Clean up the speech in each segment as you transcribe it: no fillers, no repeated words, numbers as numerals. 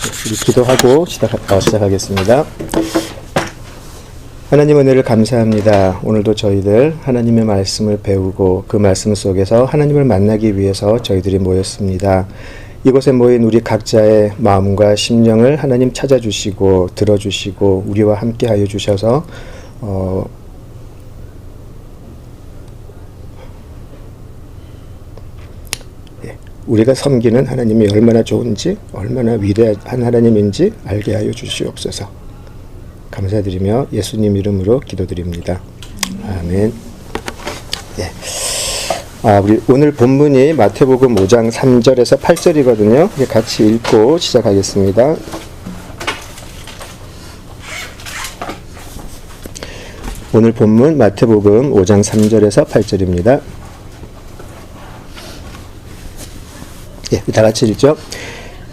우리 기도하고 시작하겠습니다. 하나님 은혜를 감사합니다. 오늘도 저희들 하나님의 말씀을 배우고 그 말씀 속에서 하나님을 만나기 위해서 저희들이 모였습니다. 이곳에 모인 우리 각자의 마음과 심령을 하나님 찾아주시고 들어주시고 우리와 함께하여 주셔서 우리가 섬기는 하나님이 얼마나 좋은지, 얼마나 위대한 하나님인지 알게 하여 주시옵소서. 감사드리며 예수님 이름으로 기도드립니다. 아멘. 우리 오늘 본문이 마태복음 5장 3절에서 8절이거든요. 같이 읽고 시작하겠습니다. 오늘 본문 마태복음 5장 3절에서 8절입니다. 다 같이 읽죠.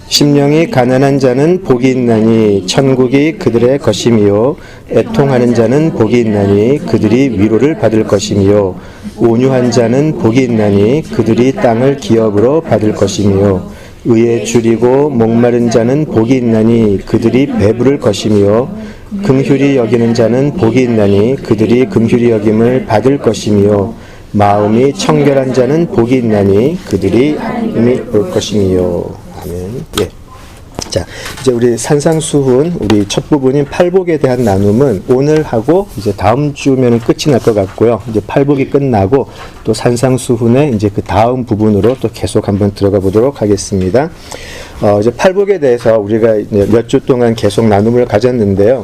심령이 가난한 자는 복이 있나니 천국이 그들의 것이미요 애통하는 자는 복이 있나니 그들이 위로를 받을 것이미요 온유한 자는 복이 있나니 그들이 땅을 기업으로 받을 것이미요 의에 줄이고 목마른 자는 복이 있나니 그들이 배부를 것이미요 긍휼히 여기는 자는 복이 있나니 그들이 긍휼히 여김을 받을 것이미요 마음이 청결한 자는 복이 있나니 그들이 하나님이 볼 것이미요. 아멘. 자, 이제 우리 산상수훈 우리 첫 부분인 팔복에 대한 나눔은 오늘 하고 이제 다음 주면은 끝이 날 것 같고요. 이제 팔복이 끝나고 또 산상수훈의 이제 그 다음 부분으로 또 계속 한번 들어가 보도록 하겠습니다. 이제 팔복에 대해서 우리가 몇 주 동안 계속 나눔을 가졌는데요.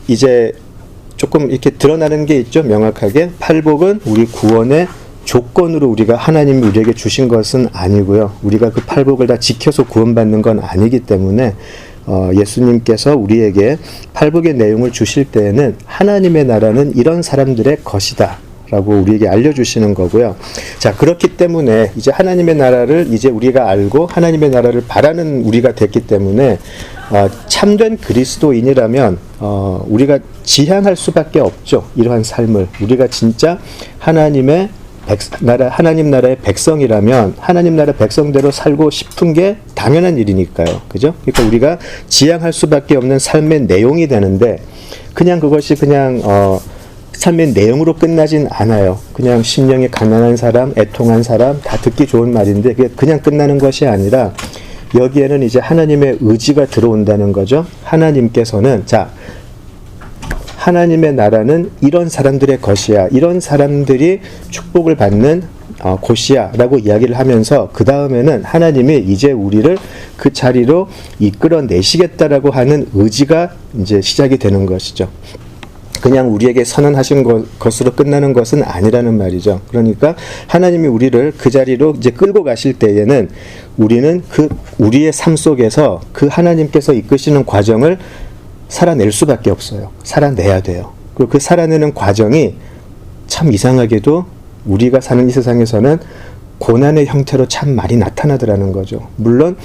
이제 조금 이렇게 드러나는 게 있죠. 명확하게 팔복은 우리 구원의 조건으로 우리가 하나님이 우리에게 주신 것은 아니고요. 우리가 그 팔복을 다 지켜서 구원받는 건 아니기 때문에 예수님께서 우리에게 팔복의 내용을 주실 때에는 하나님의 나라는 이런 사람들의 것이다 라고 우리에게 알려주시는 거고요. 자, 그렇기 때문에 이제 하나님의 나라를 이제 우리가 알고 하나님의 나라를 바라는 우리가 됐기 때문에 참된 그리스도인이라면 우리가 지향할 수밖에 없죠. 이러한 삶을 우리가 진짜 하나님 나라의 백성이라면 하나님 나라 백성대로 살고 싶은 게 당연한 일이니까요. 그죠? 그러니까 우리가 지향할 수밖에 없는 삶의 내용이 되는데 그냥 그것이 그냥 삶의 내용으로 끝나진 않아요. 그냥 심령이 가난한 사람, 애통한 사람 다 듣기 좋은 말인데 그게 그냥 끝나는 것이 아니라 여기에는 이제 하나님의 의지가 들어온다는 거죠. 하나님께서는 하나님의 나라는 이런 사람들의 것이야. 이런 사람들이 축복을 받는 곳이야 라고 이야기를 하면서 그 다음에는 하나님이 이제 우리를 그 자리로 이끌어내시겠다라고 하는 의지가 이제 시작이 되는 것이죠. 그냥 우리에게 선언하신 것으로 끝나는 것은 아니라는 말이죠. 그러니까 하나님이 우리를 그 자리로 이제 끌고 가실 때에는 우리는 우리의 삶 속에서 그 하나님께서 이끄시는 과정을 살아낼 수밖에 없어요. 살아내야 돼요. 그리고 그 살아내는 과정이 참 이상하게도 우리가 사는 이 세상에서는 고난의 형태로 참 많이 나타나더라는 거죠. 물론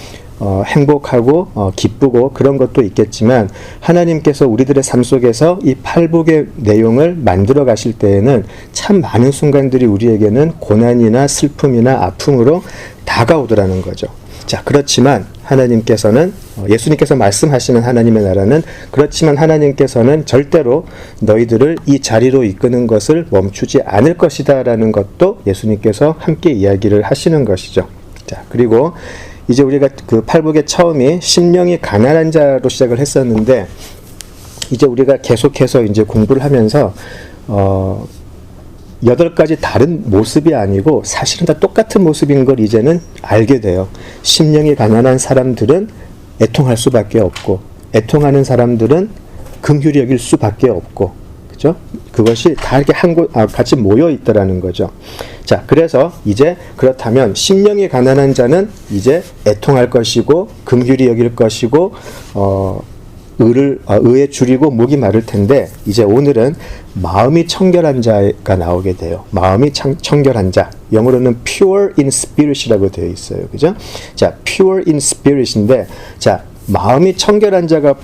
행복하고 기쁘고 그런 것도 있겠지만 하나님께서 우리들의 삶 속에서 이 팔복의 내용을 만들어 가실 때에는 참 많은 순간들이 우리에게는 고난이나 슬픔이나 아픔으로 다가오더라는 거죠. 자, 그렇지만 하나님께서는 예수님께서 말씀하시는 하나님의 나라는 그렇지만 하나님께서는 절대로 너희들을 이 자리로 이끄는 것을 멈추지 않을 것이다 라는 것도 예수님께서 함께 이야기를 하시는 것이죠. 자, 그리고 이제 우리가 그 팔복의 처음이 심령이 가난한 자로 시작을 했었는데 이제 우리가 계속해서 이제 공부를 하면서 8가지 다른 모습이 아니고 사실은 다 똑같은 모습인 걸 이제는 알게 돼요. 심령이 가난한 사람들은 애통할 수밖에 없고 애통하는 사람들은 긍휼히 여길 수밖에 없고 그죠? 그것이 다 이렇게 같이 모여 있다라는 거죠. 자, 그래서 이제 그렇다면 심령이 가난한 자는 이제 애통할 것이고 긍휼히 여길 것이고 의에 줄이고 목이 마를 텐데 이제 오늘은 마음이 청결한 자가 나오게 돼요. 마음이 청결한 자. 영어로는 pure in spirit이라고 되어 있어요. 그죠? 자, pure in spirit인데 자, 마음이 청결한 자가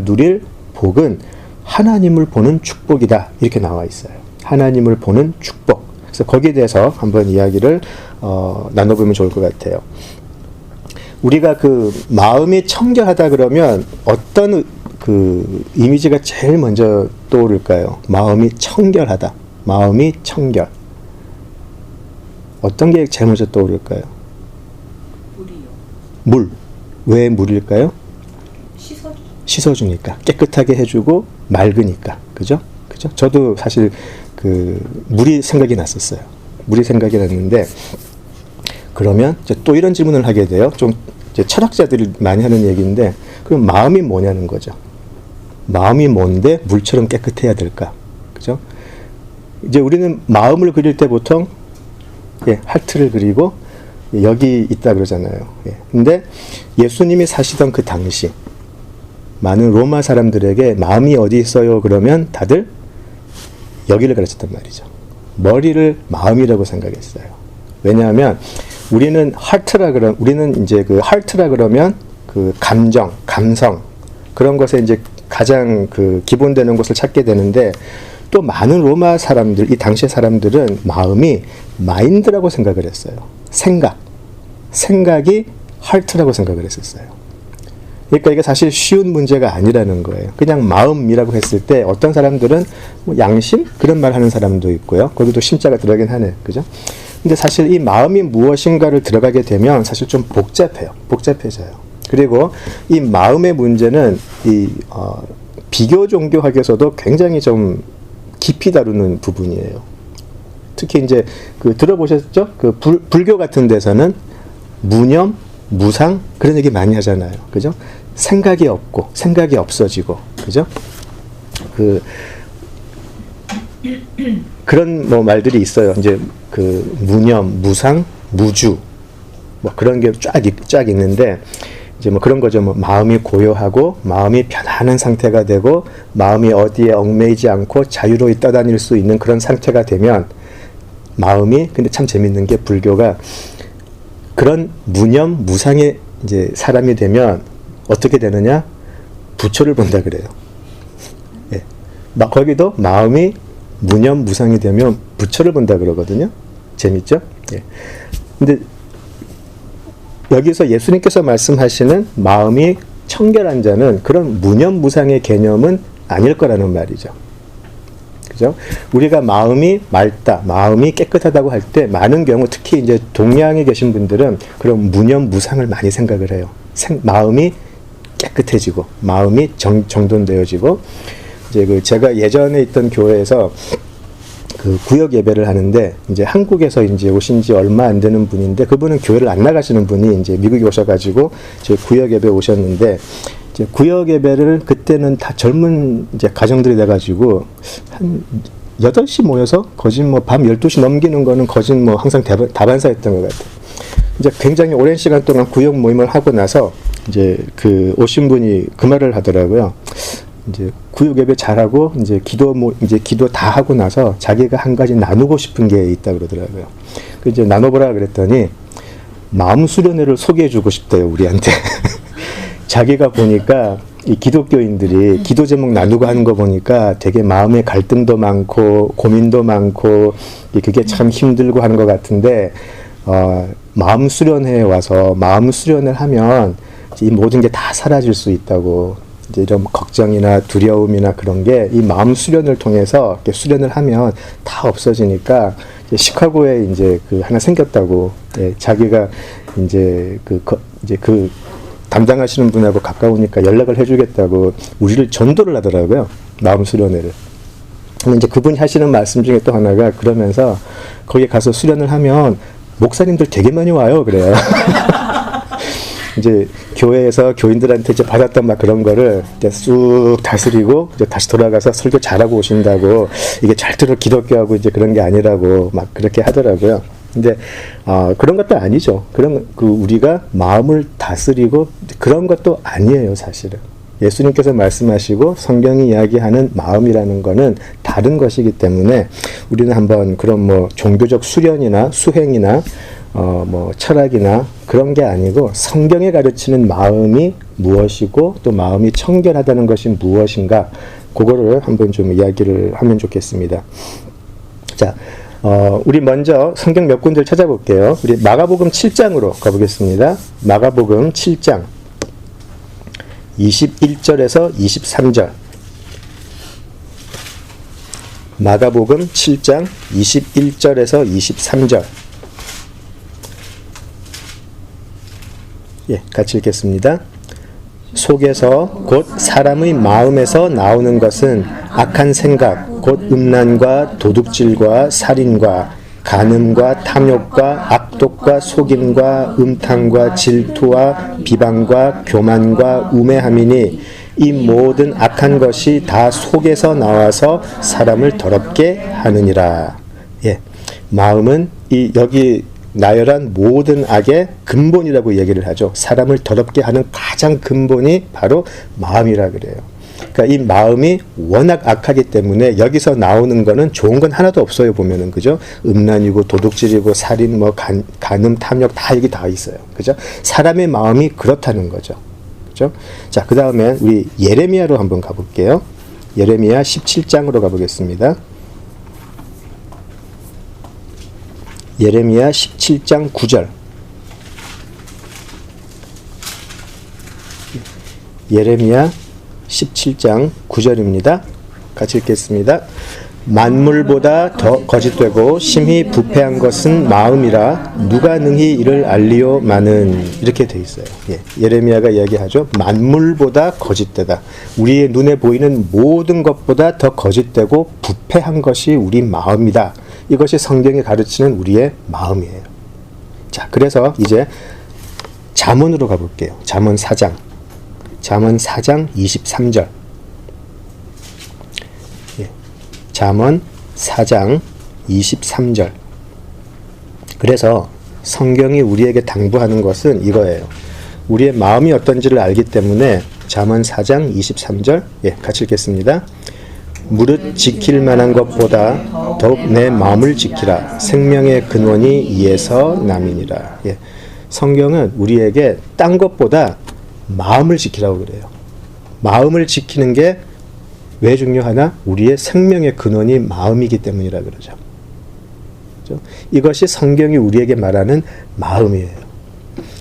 누릴 복은 하나님을 보는 축복이다. 이렇게 나와 있어요. 하나님을 보는 축복. 그래서 거기에 대해서 한번 이야기를 나눠보면 좋을 것 같아요. 우리가 그 마음이 청결하다 그러면 어떤 그 이미지가 제일 먼저 떠오를까요? 마음이 청결하다. 마음이 청결. 어떤 게 제일 먼저 떠오를까요? 물이요. 물. 왜 물일까요? 씻어주. 씻어주니까. 깨끗하게 해주고 맑으니까. 그죠? 그죠? 저도 사실 그 물이 생각이 났었어요. 물이 생각이 났는데, 그러면 이제 또 이런 질문을 하게 돼요. 좀 이제 철학자들이 많이 하는 얘기인데, 그럼 마음이 뭐냐는 거죠. 마음이 뭔데 물처럼 깨끗해야 될까? 그죠? 이제 우리는 마음을 그릴 때 보통 하트를 그리고 여기 있다 그러잖아요. 근데 예수님이 사시던 그 당시 많은 로마 사람들에게 마음이 어디 있어요? 그러면 다들 여기를 가르쳤단 말이죠. 머리를 마음이라고 생각했어요. 왜냐하면 우리는 이제 그 하트라 그러면 그 감정, 감성 그런 것에 이제 가장 그 기본되는 것을 찾게 되는데, 또 많은 로마 사람들, 이 당시의 사람들은 마음이 마인드라고 생각을 했어요. 생각이 하트라고 생각을 했었어요. 그러니까 이게 사실 쉬운 문제가 아니라는 거예요. 그냥 마음이라고 했을 때 어떤 사람들은 뭐 양심? 그런 말 하는 사람도 있고요. 거기도 심자가 들어가긴 하네. 그죠? 근데 사실 이 마음이 무엇인가를 들어가게 되면 사실 좀 복잡해져요. 그리고 이 마음의 문제는 비교 종교학에서도 굉장히 좀 깊이 다루는 부분이에요. 특히 이제 그 들어보셨죠? 그 불교 같은 데서는 무념, 무상 그런 얘기 많이 하잖아요. 그죠? 생각이 없고 생각이 없어지고, 그죠? 그런 뭐 말들이 있어요. 이제 그 무념, 무상, 무주 뭐 그런 게 쫙 있는데, 이제 뭐 그런 거죠. 뭐 마음이 고요하고 마음이 편안한 상태가 되고 마음이 어디에 얽매이지 않고 자유로이 떠다닐 수 있는 그런 상태가 되면 마음이, 근데 참 재밌는 게 불교가 그런 무념, 무상의 이제 사람이 되면 어떻게 되느냐? 부처를 본다 그래요. 거기도 마음이 무념, 무상이 되면 부처를 본다 그러거든요. 재밌죠? 근데 여기서 예수님께서 말씀하시는 마음이 청결한 자는 그런 무념, 무상의 개념은 아닐 거라는 말이죠. 그죠? 우리가 마음이 맑다, 마음이 깨끗하다고 할 때 많은 경우 특히 이제 동양에 계신 분들은 그런 무념, 무상을 많이 생각을 해요. 마음이 깨끗해지고, 마음이 정돈되어지고, 이제 제가 예전에 있던 교회에서 그 구역 예배를 하는데, 이제 한국에서 이제 오신 지 얼마 안 되는 분인데, 그분은 교회를 안 나가시는 분이 이제 미국에 오셔가지고 제 구역 예배 오셨는데, 이제 구역 예배를 그때는 다 젊은 이제 가정들이 돼가지고 한 8시 모여서 거진 뭐 밤 12시 넘기는 거는 거진 뭐 항상 다반사였던 것 같아요. 이제 굉장히 오랜 시간 동안 구역 모임을 하고 나서 이제 그 오신 분이 그 말을 하더라고요. 이제 구역 예배 잘하고 이제 기도 다 하고 나서 자기가 한 가지 나누고 싶은 게 있다 그러더라고요. 그 이제 나눠보라 그랬더니 마음 수련회를 소개해주고 싶대요, 우리한테. 자기가 보니까 이 기독교인들이 기도 제목 나누고 하는 거 보니까 되게 마음의 갈등도 많고 고민도 많고 그게 참 힘들고 하는 것 같은데, 마음 수련회에 와서 마음 수련을 하면 이 모든 게 다 사라질 수 있다고. 이제 이런 걱정이나 두려움이나 그런 게 이 마음 수련을 통해서 이렇게 수련을 하면 다 없어지니까, 이제 시카고에 이제 그 하나 생겼다고. 자기가 이제 그 담당하시는 분하고 가까우니까 연락을 해주겠다고 우리를 전도를 하더라고요. 마음 수련회를. 근데 이제 그분이 하시는 말씀 중에 또 하나가, 그러면서 거기 가서 수련을 하면 목사님들 되게 많이 와요, 그래요. 이제 교회에서 교인들한테 이제 받았던 막 그런 거를 이제 쑥 다스리고 이제 다시 돌아가서 설교 잘하고 오신다고, 이게 절대로 기독교하고 이제 그런 게 아니라고 막 그렇게 하더라고요. 근데 그런 것도 아니죠. 우리가 마음을 다스리고 그런 것도 아니에요, 사실은. 예수님께서 말씀하시고 성경이 이야기하는 마음이라는 거는 다른 것이기 때문에 우리는 한번 그런 뭐 종교적 수련이나 수행이나 뭐 철학이나 그런 게 아니고 성경에 가르치는 마음이 무엇이고 또 마음이 청결하다는 것이 무엇인가, 그거를 한번 좀 이야기를 하면 좋겠습니다. 자, 우리 먼저 성경 몇 군데를 찾아볼게요. 우리 마가복음 7장으로 가보겠습니다. 마가복음 7장 21절에서 23절. 마가복음 7장 21절에서 23절. 예, 같이 읽겠습니다. 속에서 곧 사람의 마음에서 나오는 것은 악한 생각, 곧 음란과 도둑질과 살인과 간음과 탐욕과 악독과 속임과 음탕과 질투와 비방과 교만과 우매함이니 이 모든 악한 것이 다 속에서 나와서 사람을 더럽게 하느니라. 예, 마음은 여기 나열한 모든 악의 근본이라고 얘기를 하죠. 사람을 더럽게 하는 가장 근본이 바로 마음이라 그래요. 그러니까 이 마음이 워낙 악하기 때문에 여기서 나오는 거는 좋은 건 하나도 없어요. 보면은 그죠? 음란이고 도둑질이고 살인, 간음, 탐욕 다 여기 다 있어요. 그죠? 사람의 마음이 그렇다는 거죠. 그죠? 자, 그 다음에 우리 예레미야로 한번 가볼게요. 예레미야 17장으로 가보겠습니다. 예레미야 17장 9절. 예레미야 17장 9절입니다. 같이 읽겠습니다. 만물보다 더 거짓되고 심히 부패한 것은 마음이라 누가 능히 이를 알리오마는. 이렇게 돼 있어요. 예, 예레미야가 이야기하죠. 만물보다 거짓되다. 우리의 눈에 보이는 모든 것보다 더 거짓되고 부패한 것이 우리 마음이다. 이것이 성경이 가르치는 우리의 마음이에요. 자, 그래서 이제 잠언으로 가볼게요. 잠언 4장. 잠언 4장 23절. 예. 잠언 4장 23절. 그래서 성경이 우리에게 당부하는 것은 이거예요. 우리의 마음이 어떤지를 알기 때문에 잠언 4장 23절. 예, 같이 읽겠습니다. 무릇 지킬 만한 것보다 더욱 내 마음을 지키라. 생명의 근원이 이에서 남이니라. 예. 성경은 우리에게 딴 것보다 마음을 지키라고 그래요. 마음을 지키는 게 왜 중요하나? 우리의 생명의 근원이 마음이기 때문이라 그러죠. 그렇죠? 이것이 성경이 우리에게 말하는 마음이에요.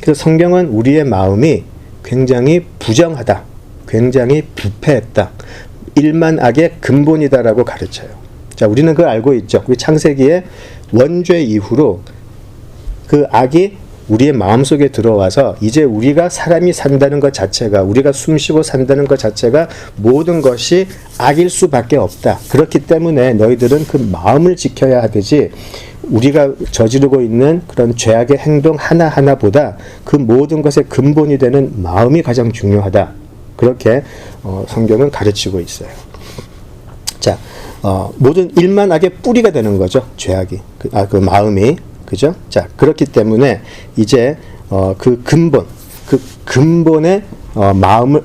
그래서 성경은 우리의 마음이 굉장히 부정하다, 굉장히 부패했다, 일만악의 근본이다라고 가르쳐요. 자, 우리는 그걸 알고 있죠. 우리 창세기의 원죄 이후로 그 악이 우리의 마음속에 들어와서 이제 우리가 사람이 산다는 것 자체가, 우리가 숨쉬고 산다는 것 자체가 모든 것이 악일 수밖에 없다. 그렇기 때문에 너희들은 그 마음을 지켜야 하듯이 우리가 저지르고 있는 그런 죄악의 행동 하나하나보다 그 모든 것의 근본이 되는 마음이 가장 중요하다. 그렇게 성경은 가르치고 있어요. 자, 모든 일만악의 뿌리가 되는 거죠. 죄악이. 그 마음이. 그죠? 자, 그렇기 때문에 이제 그 근본의 마음을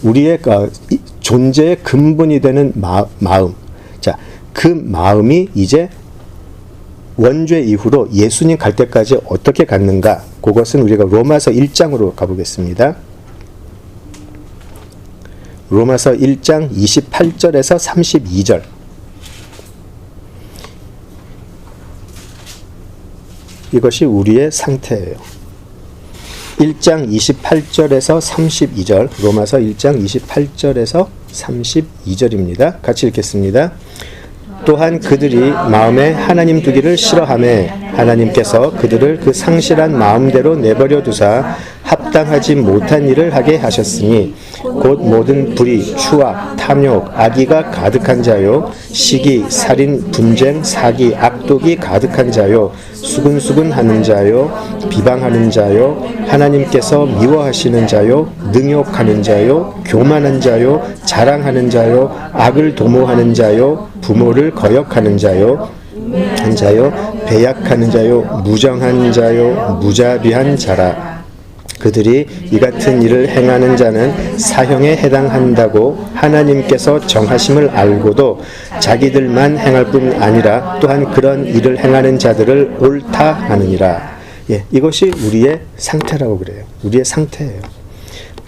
우리의 존재의 근본이 되는 마음. 자, 그 마음이 이제 원죄 이후로 예수님 갈 때까지 어떻게 갔는가? 그것은 우리가 로마서 1장으로 가보겠습니다. 로마서 1장 28절에서 32절. 이것이 우리의 상태예요. 1장 28절에서 32절, 로마서 1장 28절에서 32절입니다. 같이 읽겠습니다. 또한 그들이 마음에 하나님 두기를 싫어하매 하나님께서 그들을 그 상실한 마음대로 내버려 두사 합당하지 못한 일을 하게 하셨으니 곧 모든 불의, 추악, 탐욕, 악의가 가득한 자요 시기, 살인, 분쟁, 사기, 악독이 가득한 자요 수근수근하는 자요 비방하는 자요 하나님께서 미워하시는 자요 능욕하는 자요 교만한 자요 자랑하는 자요 악을 도모하는 자요 부모를 거역하는 자요 한 자요 배약하는 자요 무정한 자요 무자비한 자라. 그들이 이 같은 일을 행하는 자는 사형에 해당한다고 하나님께서 정하심을 알고도 자기들만 행할 뿐 아니라 또한 그런 일을 행하는 자들을 옳다 하느니라. 예, 이것이 우리의 상태라고 그래요. 우리의 상태예요.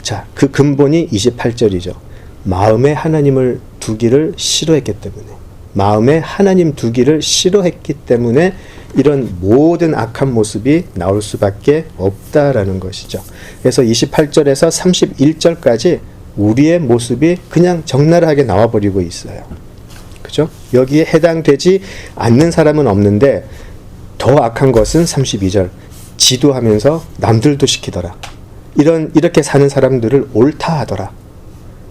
자, 그 근본이 28절이죠. 마음에 하나님을 두기를 싫어했기 때문에, 마음에 하나님 두기를 싫어했기 때문에 이런 모든 악한 모습이 나올 수밖에 없다라는 것이죠. 그래서 28절에서 31절까지 우리의 모습이 그냥 적나라하게 나와버리고 있어요. 그죠? 여기에 해당되지 않는 사람은 없는데 더 악한 것은 32절. 지도하면서 남들도 시키더라. 이렇게 사는 사람들을 옳다 하더라.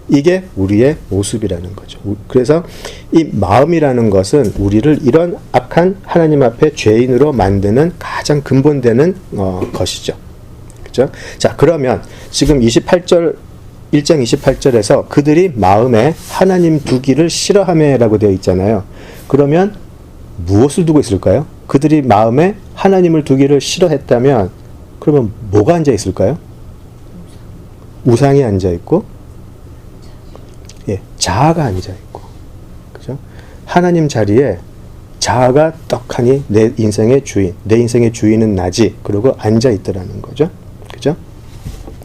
이게 우리의 모습이라는 거죠. 그래서 이 마음이라는 것은 우리를 이런 악한 하나님 앞에 죄인으로 만드는 가장 근본되는 것이죠. 그죠? 자, 그러면 지금 1장 28절에서 그들이 마음에 하나님 두기를 싫어하며라고 되어 있잖아요. 그러면 무엇을 두고 있을까요? 그들이 마음에 하나님을 두기를 싫어했다면 그러면 뭐가 앉아 있을까요? 우상이 앉아 있고, 예, 자아가 앉아 있고, 그죠? 하나님 자리에 자아가 떡하니 내 인생의 주인, 내 인생의 주인은 나지. 그러고 앉아 있더라는 거죠, 그죠?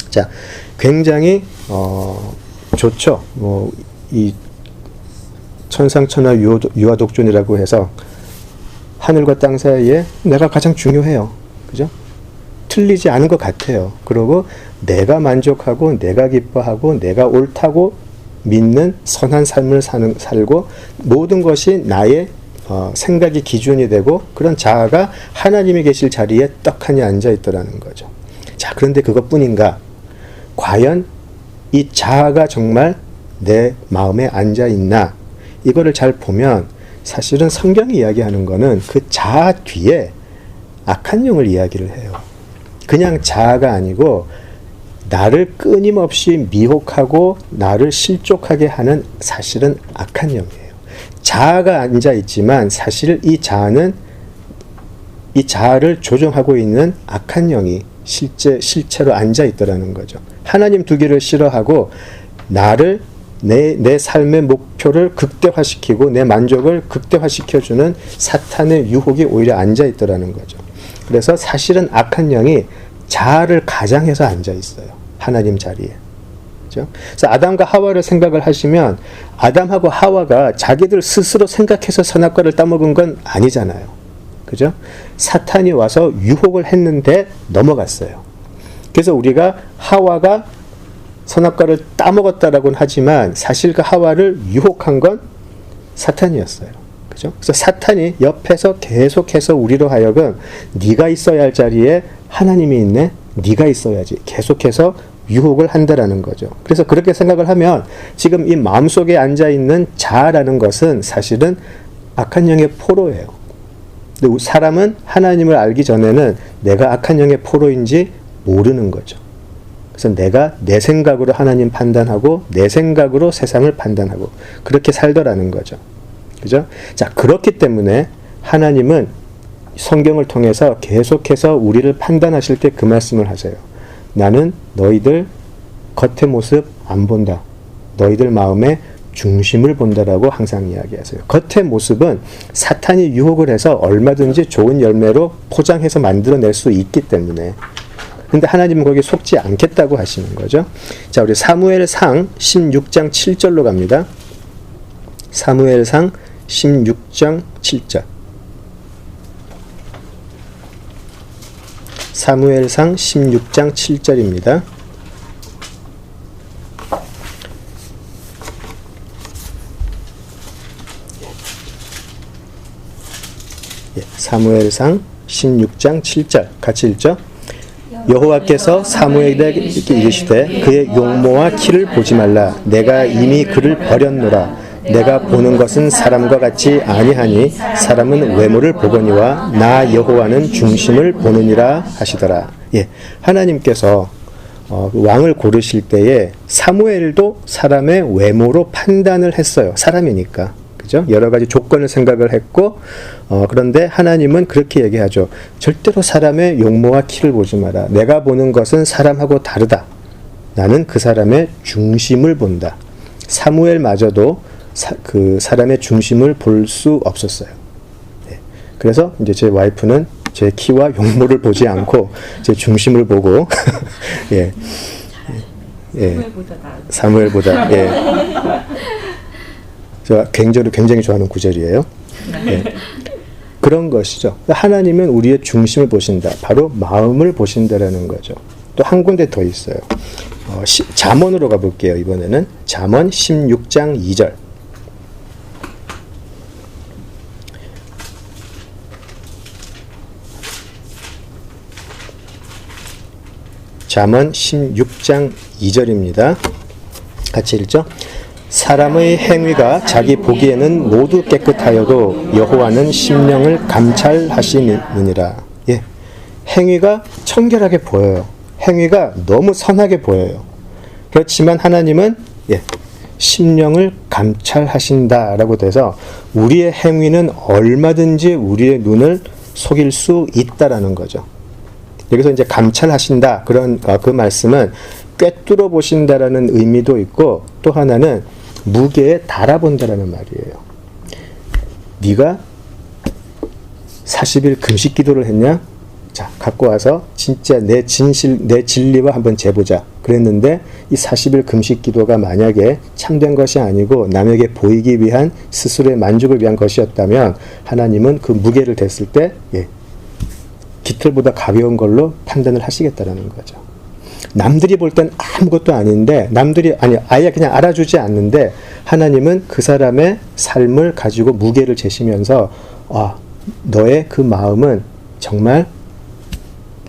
자, 굉장히 좋죠. 이 천상천하 유아독존이라고 해서 하늘과 땅 사이에 내가 가장 중요해요, 그죠? 틀리지 않은 것 같아요. 그리고 내가 만족하고 내가 기뻐하고 내가 옳다고 믿는 선한 삶을 살고 모든 것이 나의 생각이 기준이 되고 그런 자아가 하나님이 계실 자리에 떡하니 앉아있더라는 거죠. 자, 그런데 그것뿐인가? 과연 이 자아가 정말 내 마음에 앉아있나? 이거를 잘 보면 사실은 성경이 이야기하는 거는 그 자아 뒤에 악한 영을 이야기를 해요. 그냥 자아가 아니고 나를 끊임없이 미혹하고 나를 실족하게 하는 사실은 악한 영이에요. 자아가 앉아있지만 사실 이 자아는 이 자아를 조종하고 있는 악한 영이 실체로 앉아있더라는 거죠. 하나님 두기를 싫어하고 나를 내 삶의 목표를 극대화시키고 내 만족을 극대화시켜주는 사탄의 유혹이 오히려 앉아있더라는 거죠. 그래서 사실은 악한 영이 자아를 가장해서 앉아있어요. 하나님 자리에. 그죠? 그래서 아담과 하와를 생각을 하시면 아담하고 하와가 자기들 스스로 생각해서 선악과를 따먹은 건 아니잖아요. 그죠? 사탄이 와서 유혹을 했는데 넘어갔어요. 그래서 우리가 하와가 선악과를 따먹었다라고는 하지만 사실 그 하와를 유혹한 건 사탄이었어요. 그죠? 그래서 사탄이 옆에서 계속해서 우리로 하여금 네가 있어야 할 자리에 하나님이 있네? 네가 있어야지. 계속해서 유혹을 한다라는 거죠. 그래서 그렇게 생각을 하면 지금 이 마음속에 앉아있는 자아라는 것은 사실은 악한 영의 포로예요. 근데 사람은 하나님을 알기 전에는 내가 악한 영의 포로인지 모르는 거죠. 그래서 내가 내 생각으로 하나님 판단하고 내 생각으로 세상을 판단하고 그렇게 살더라는 거죠. 그죠? 자, 그렇기 때문에 하나님은 성경을 통해서 계속해서 우리를 판단하실 때 그 말씀을 하세요. 나는 너희들 겉의 모습 안 본다. 너희들 마음의 중심을 본다라고 항상 이야기하세요. 겉의 모습은 사탄이 유혹을 해서 얼마든지 좋은 열매로 포장해서 만들어낼 수 있기 때문에. 근데 하나님은 거기에 속지 않겠다고 하시는 거죠. 자, 우리 사무엘상 16장 7절로 갑니다. 사무엘상 16장 7절. 사무엘상 16장 7절입니다. 사무엘상 16장 7절 같이 읽죠. 여호와께서 사무엘에게 이르시되 그의 용모와 키를 보지 말라. 내가 이미 그를 버렸노라. 내가 보는 것은 사람과 같이 아니하니 사람은 외모를 보거니와 나 여호와는 중심을 보느니라 하시더라. 예, 하나님께서 왕을 고르실 때에 사무엘도 사람의 외모로 판단을 했어요. 사람이니까. 그죠? 여러 가지 조건을 생각을 했고, 그런데 하나님은 그렇게 얘기하죠. 절대로 사람의 용모와 키를 보지 마라. 내가 보는 것은 사람하고 다르다. 나는 그 사람의 중심을 본다. 사무엘마저도 그 사람의 중심을 볼 수 없었어요. 네. 그래서 이제 제 와이프는 제 키와 용모를 보지 않고 제 중심을 보고, 예, 예, 사무엘보다, 예. 제가 굉장히 좋아하는 구절이에요. 예. 그런 것이죠. 하나님은 우리의 중심을 보신다. 바로 마음을 보신다라는 거죠. 또 한 군데 더 있어요. 잠언으로 가볼게요. 이번에는 잠언 16장 2절. 잠언 16장 2절입니다. 같이 읽죠. 사람의 행위가 자기 보기에는 모두 깨끗하여도 여호와는 심령을 감찰하시느니라. 예. 행위가 청결하게 보여요. 행위가 너무 선하게 보여요. 그렇지만 하나님은 심령을 감찰하신다라고 돼서 우리의 행위는 얼마든지 우리의 눈을 속일 수 있다라는 거죠. 여기서 이제 감찰하신다 그런 그 말씀은 꿰뚫어 보신다라는 의미도 있고 또 하나는 무게에 달아본다라는 말이에요. 네가 40일 금식 기도를 했냐? 자, 갖고 와서 진짜 내 진리와 한번 재보자. 그랬는데 이 40일 금식 기도가 만약에 참된 것이 아니고 남에게 보이기 위한 스스로의 만족을 위한 것이었다면 하나님은 그 무게를 댔을 때 깃털보다 가벼운 걸로 판단을 하시겠다라는 거죠. 남들이 볼 땐 아무것도 아닌데 아예 그냥 알아주지 않는데 하나님은 그 사람의 삶을 가지고 무게를 재시면서 너의 그 마음은 정말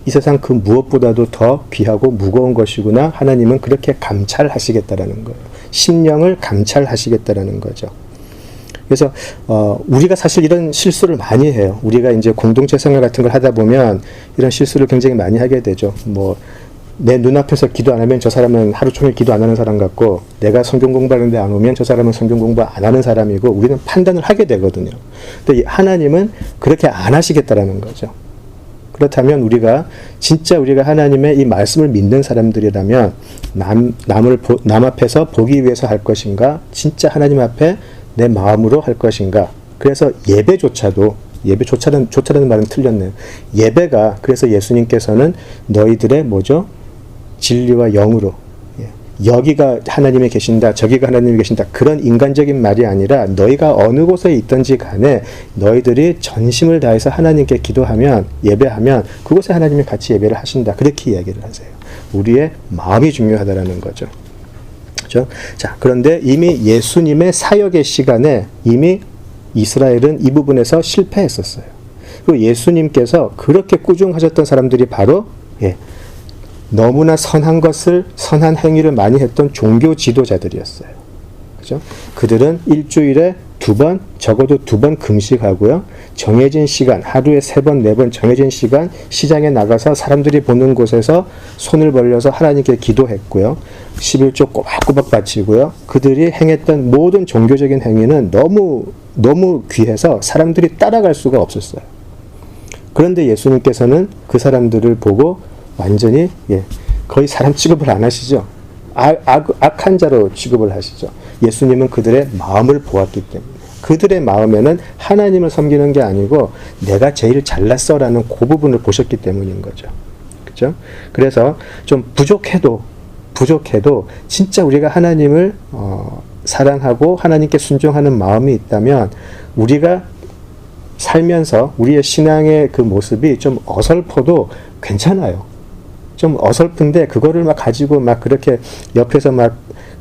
이 세상 그 무엇보다도 더 귀하고 무거운 것이구나. 하나님은 그렇게 감찰하시겠다라는 거예요. 심령을 감찰하시겠다라는 거죠. 그래서 우리가 사실 이런 실수를 많이 해요. 우리가 이제 공동체 생활 같은 걸 하다 보면 이런 실수를 굉장히 많이 하게 되죠. 내 눈앞에서 기도 안 하면 저 사람은 하루 종일 기도 안 하는 사람 같고, 내가 성경 공부하는데 안 오면 저 사람은 성경 공부 안 하는 사람이고, 우리는 판단을 하게 되거든요. 근데 하나님은 그렇게 안 하시겠다라는 거죠. 그렇다면 우리가 하나님의 이 말씀을 믿는 사람들이라면 남 앞에서 보기 위해서 할 것인가, 진짜 하나님 앞에 내 마음으로 할 것인가. 그래서 예배조차라는 말은 틀렸네요. 예배가, 그래서 예수님께서는 너희들의 진리와 영으로, 여기가 하나님이 계신다, 저기가 하나님이 계신다, 그런 인간적인 말이 아니라 너희가 어느 곳에 있든지 간에 너희들이 전심을 다해서 하나님께 기도하면, 예배하면 그곳에 하나님이 같이 예배를 하신다. 그렇게 이야기를 하세요. 우리의 마음이 중요하다라는 거죠. 그렇죠? 자, 그런데 이미 예수님의 사역의 시간에 이미 이스라엘은 이 부분에서 실패했었어요. 그리고 예수님께서 그렇게 꾸중하셨던 사람들이 바로 너무나 선한 행위를 많이 했던 종교 지도자들이었어요. 그죠? 그들은 일주일에 적어도 2번 금식하고요. 정해진 시간, 하루에 3번, 4번 정해진 시간 시장에 나가서 사람들이 보는 곳에서 손을 벌려서 하나님께 기도했고요. 11조 꼬박꼬박 바치고요. 그들이 행했던 모든 종교적인 행위는 너무 귀해서 사람들이 따라갈 수가 없었어요. 그런데 예수님께서는 그 사람들을 보고 완전히 거의 사람 취급을 안 하시죠. 악한 자로 취급을 하시죠. 예수님은 그들의 마음을 보았기 때문에, 그들의 마음에는 하나님을 섬기는 게 아니고 내가 제일 잘났어라는 그 부분을 보셨기 때문인 거죠. 그렇죠? 그래서 좀 부족해도 진짜 우리가 하나님을 사랑하고 하나님께 순종하는 마음이 있다면 우리가 살면서 우리의 신앙의 그 모습이 좀 어설퍼도 괜찮아요. 좀 어설픈데 그거를 가지고 그렇게 옆에서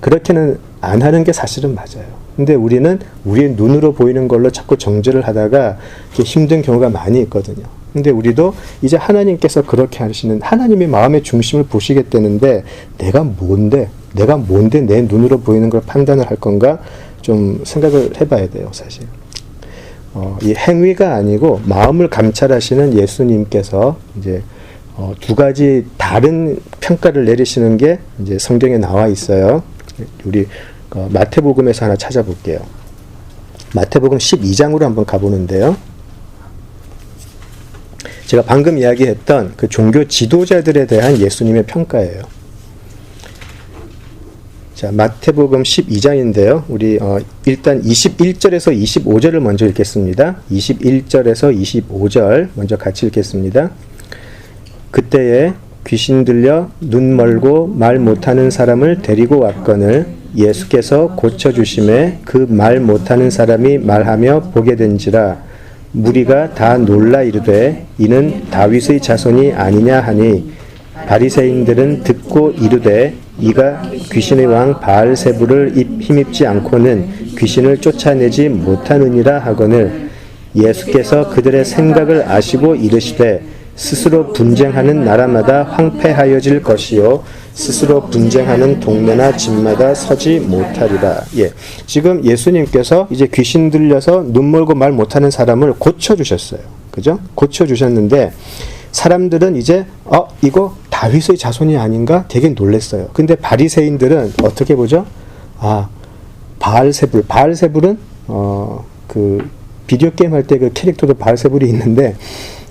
그렇게는 안 하는 게 사실은 맞아요. 근데 우리는 우리의 눈으로 보이는 걸로 자꾸 정죄를 하다가 힘든 경우가 많이 있거든요. 근데 우리도 이제 하나님께서 그렇게 하시는, 하나님의 마음의 중심을 보시겠다는데 내가 뭔데 내 눈으로 보이는 걸 판단을 할 건가 좀 생각을 해봐야 돼요, 사실. 이 행위가 아니고 마음을 감찰하시는 예수님께서 이제 2가지 다른 평가를 내리시는 게 이제 성경에 나와 있어요. 우리 마태복음에서 하나 찾아볼게요. 마태복음 12장으로 한번 가보는데요. 제가 방금 이야기했던 그 종교 지도자들에 대한 예수님의 평가예요. 자, 마태복음 12장인데요. 우리 일단 21절에서 25절을 먼저 읽겠습니다. 21절에서 25절 먼저 같이 읽겠습니다. 그때에 귀신 들려 눈 멀고 말 못하는 사람을 데리고 왔거늘 예수께서 고쳐주심에 그 말 못하는 사람이 말하며 보게 된지라. 무리가 다 놀라 이르되 이는 다윗의 자손이 아니냐 하니 바리새인들은 듣고 이르되 이가 귀신의 왕 바알세불을 힘입지 않고는 귀신을 쫓아내지 못하느니라 하거늘 예수께서 그들의 생각을 아시고 이르시되 스스로 분쟁하는 나라마다 황폐하여질 것이요 스스로 분쟁하는 동네나 집마다 서지 못하리라. 예, 지금 예수님께서 이제 귀신 들려서 눈 멀고 말 못하는 사람을 고쳐주셨어요. 그죠? 고쳐주셨는데 사람들은 이제 이거 다윗의 자손이 아닌가 되게 놀랬어요. 근데 바리새인들은 어떻게 보죠? 바알세불은 그 비디오 게임 할 때 그 캐릭터도 바알세불이 있는데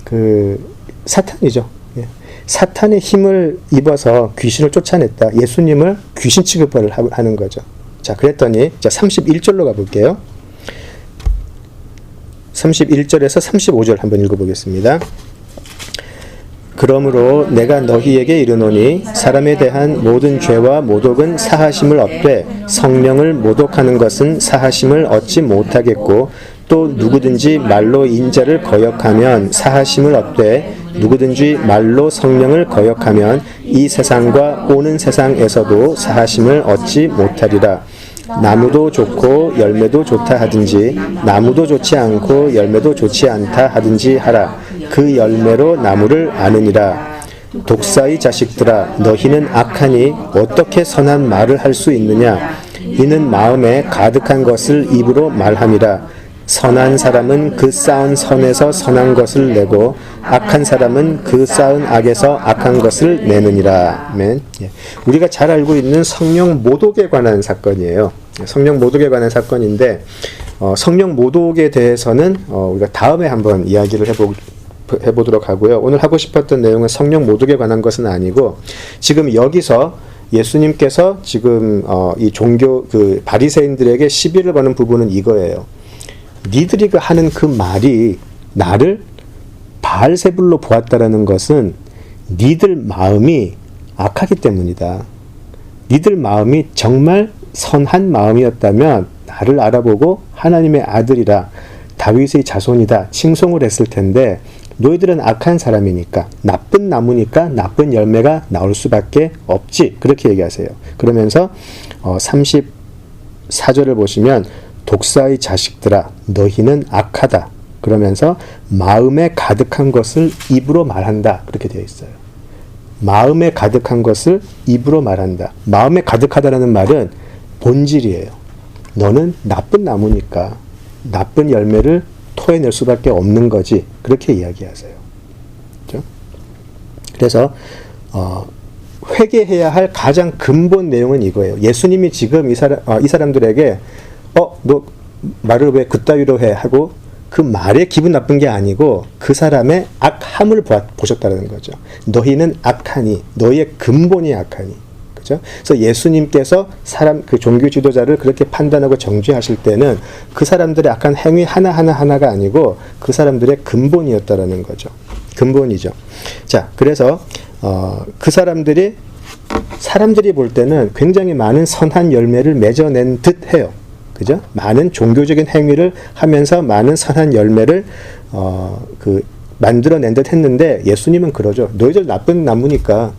그 사탄이죠. 예. 사탄의 힘을 입어서 귀신을 쫓아냈다. 예수님을 귀신 취급을 하는 거죠. 자, 그랬더니 31절로 가볼게요. 31절에서 35절 한번 읽어보겠습니다. 그러므로 내가 너희에게 이르노니 사람에 대한 모든 죄와 모독은 사하심을 얻되 성령을 모독하는 것은 사하심을 얻지 못하겠고 또 누구든지 말로 인자를 거역하면 사하심을 얻되 누구든지 말로 성령을 거역하면 이 세상과 오는 세상에서도 사하심을 얻지 못하리라. 나무도 좋고 열매도 좋다 하든지 나무도 좋지 않고 열매도 좋지 않다 하든지 하라. 그 열매로 나무를 아느니라. 독사의 자식들아 너희는 악하니 어떻게 선한 말을 할 수 있느냐. 이는 마음에 가득한 것을 입으로 말함이라. 선한 사람은 그 쌓은 선에서 선한 것을 내고 악한 사람은 그 쌓은 악에서 악한 것을 내느니라. 아멘. 우리가 잘 알고 있는 성령 모독에 관한 사건이에요. 성령 모독에 관한 사건인데 성령 모독에 대해서는 우리가 다음에 한번 이야기를 해보도록 하고요. 오늘 하고 싶었던 내용은 성령 모독에 관한 것은 아니고 지금 여기서 예수님께서 지금 이 종교 그 바리새인들에게 시비를 거는 부분은 이거예요. 니들이 하는 그 말이 나를 바알세불로 보았다라는 것은 니들 마음이 악하기 때문이다. 니들 마음이 정말 선한 마음이었다면 나를 알아보고 하나님의 아들이라 다윗의 자손이다 칭송을 했을 텐데 너희들은 악한 사람이니까 나쁜 나무니까 나쁜 열매가 나올 수밖에 없지. 그렇게 얘기하세요. 그러면서 34절을 보시면 독사의 자식들아 너희는 악하다. 그러면서 마음에 가득한 것을 입으로 말한다. 그렇게 되어 있어요. 마음에 가득한 것을 입으로 말한다. 마음에 가득하다는 말은 본질이에요. 너는 나쁜 나무니까 나쁜 열매를 토해낼 수밖에 없는 거지. 그렇게 이야기하세요. 그렇죠? 그래서 회개해야 할 가장 근본 내용은 이거예요. 예수님이 지금 이 사람들에게 너 말을 왜 그따위로 해? 하고 그 말에 기분 나쁜 게 아니고 그 사람의 악함을 보셨다는 거죠. 너희는 악하니 너희의 근본이 악하니. 그죠? 그래서 예수님께서 그 종교 지도자를 그렇게 판단하고 정죄하실 때는 그 사람들의 악한 행위 하나가 아니고 그 사람들의 근본이었다라는 거죠. 근본이죠. 자, 그래서 그 사람들이 볼 때는 굉장히 많은 선한 열매를 맺어낸 듯 해요. 그죠? 많은 종교적인 행위를 하면서 많은 선한 열매를 만들어낸 듯 했는데 예수님은 그러죠. 너희들 나쁜 나무니까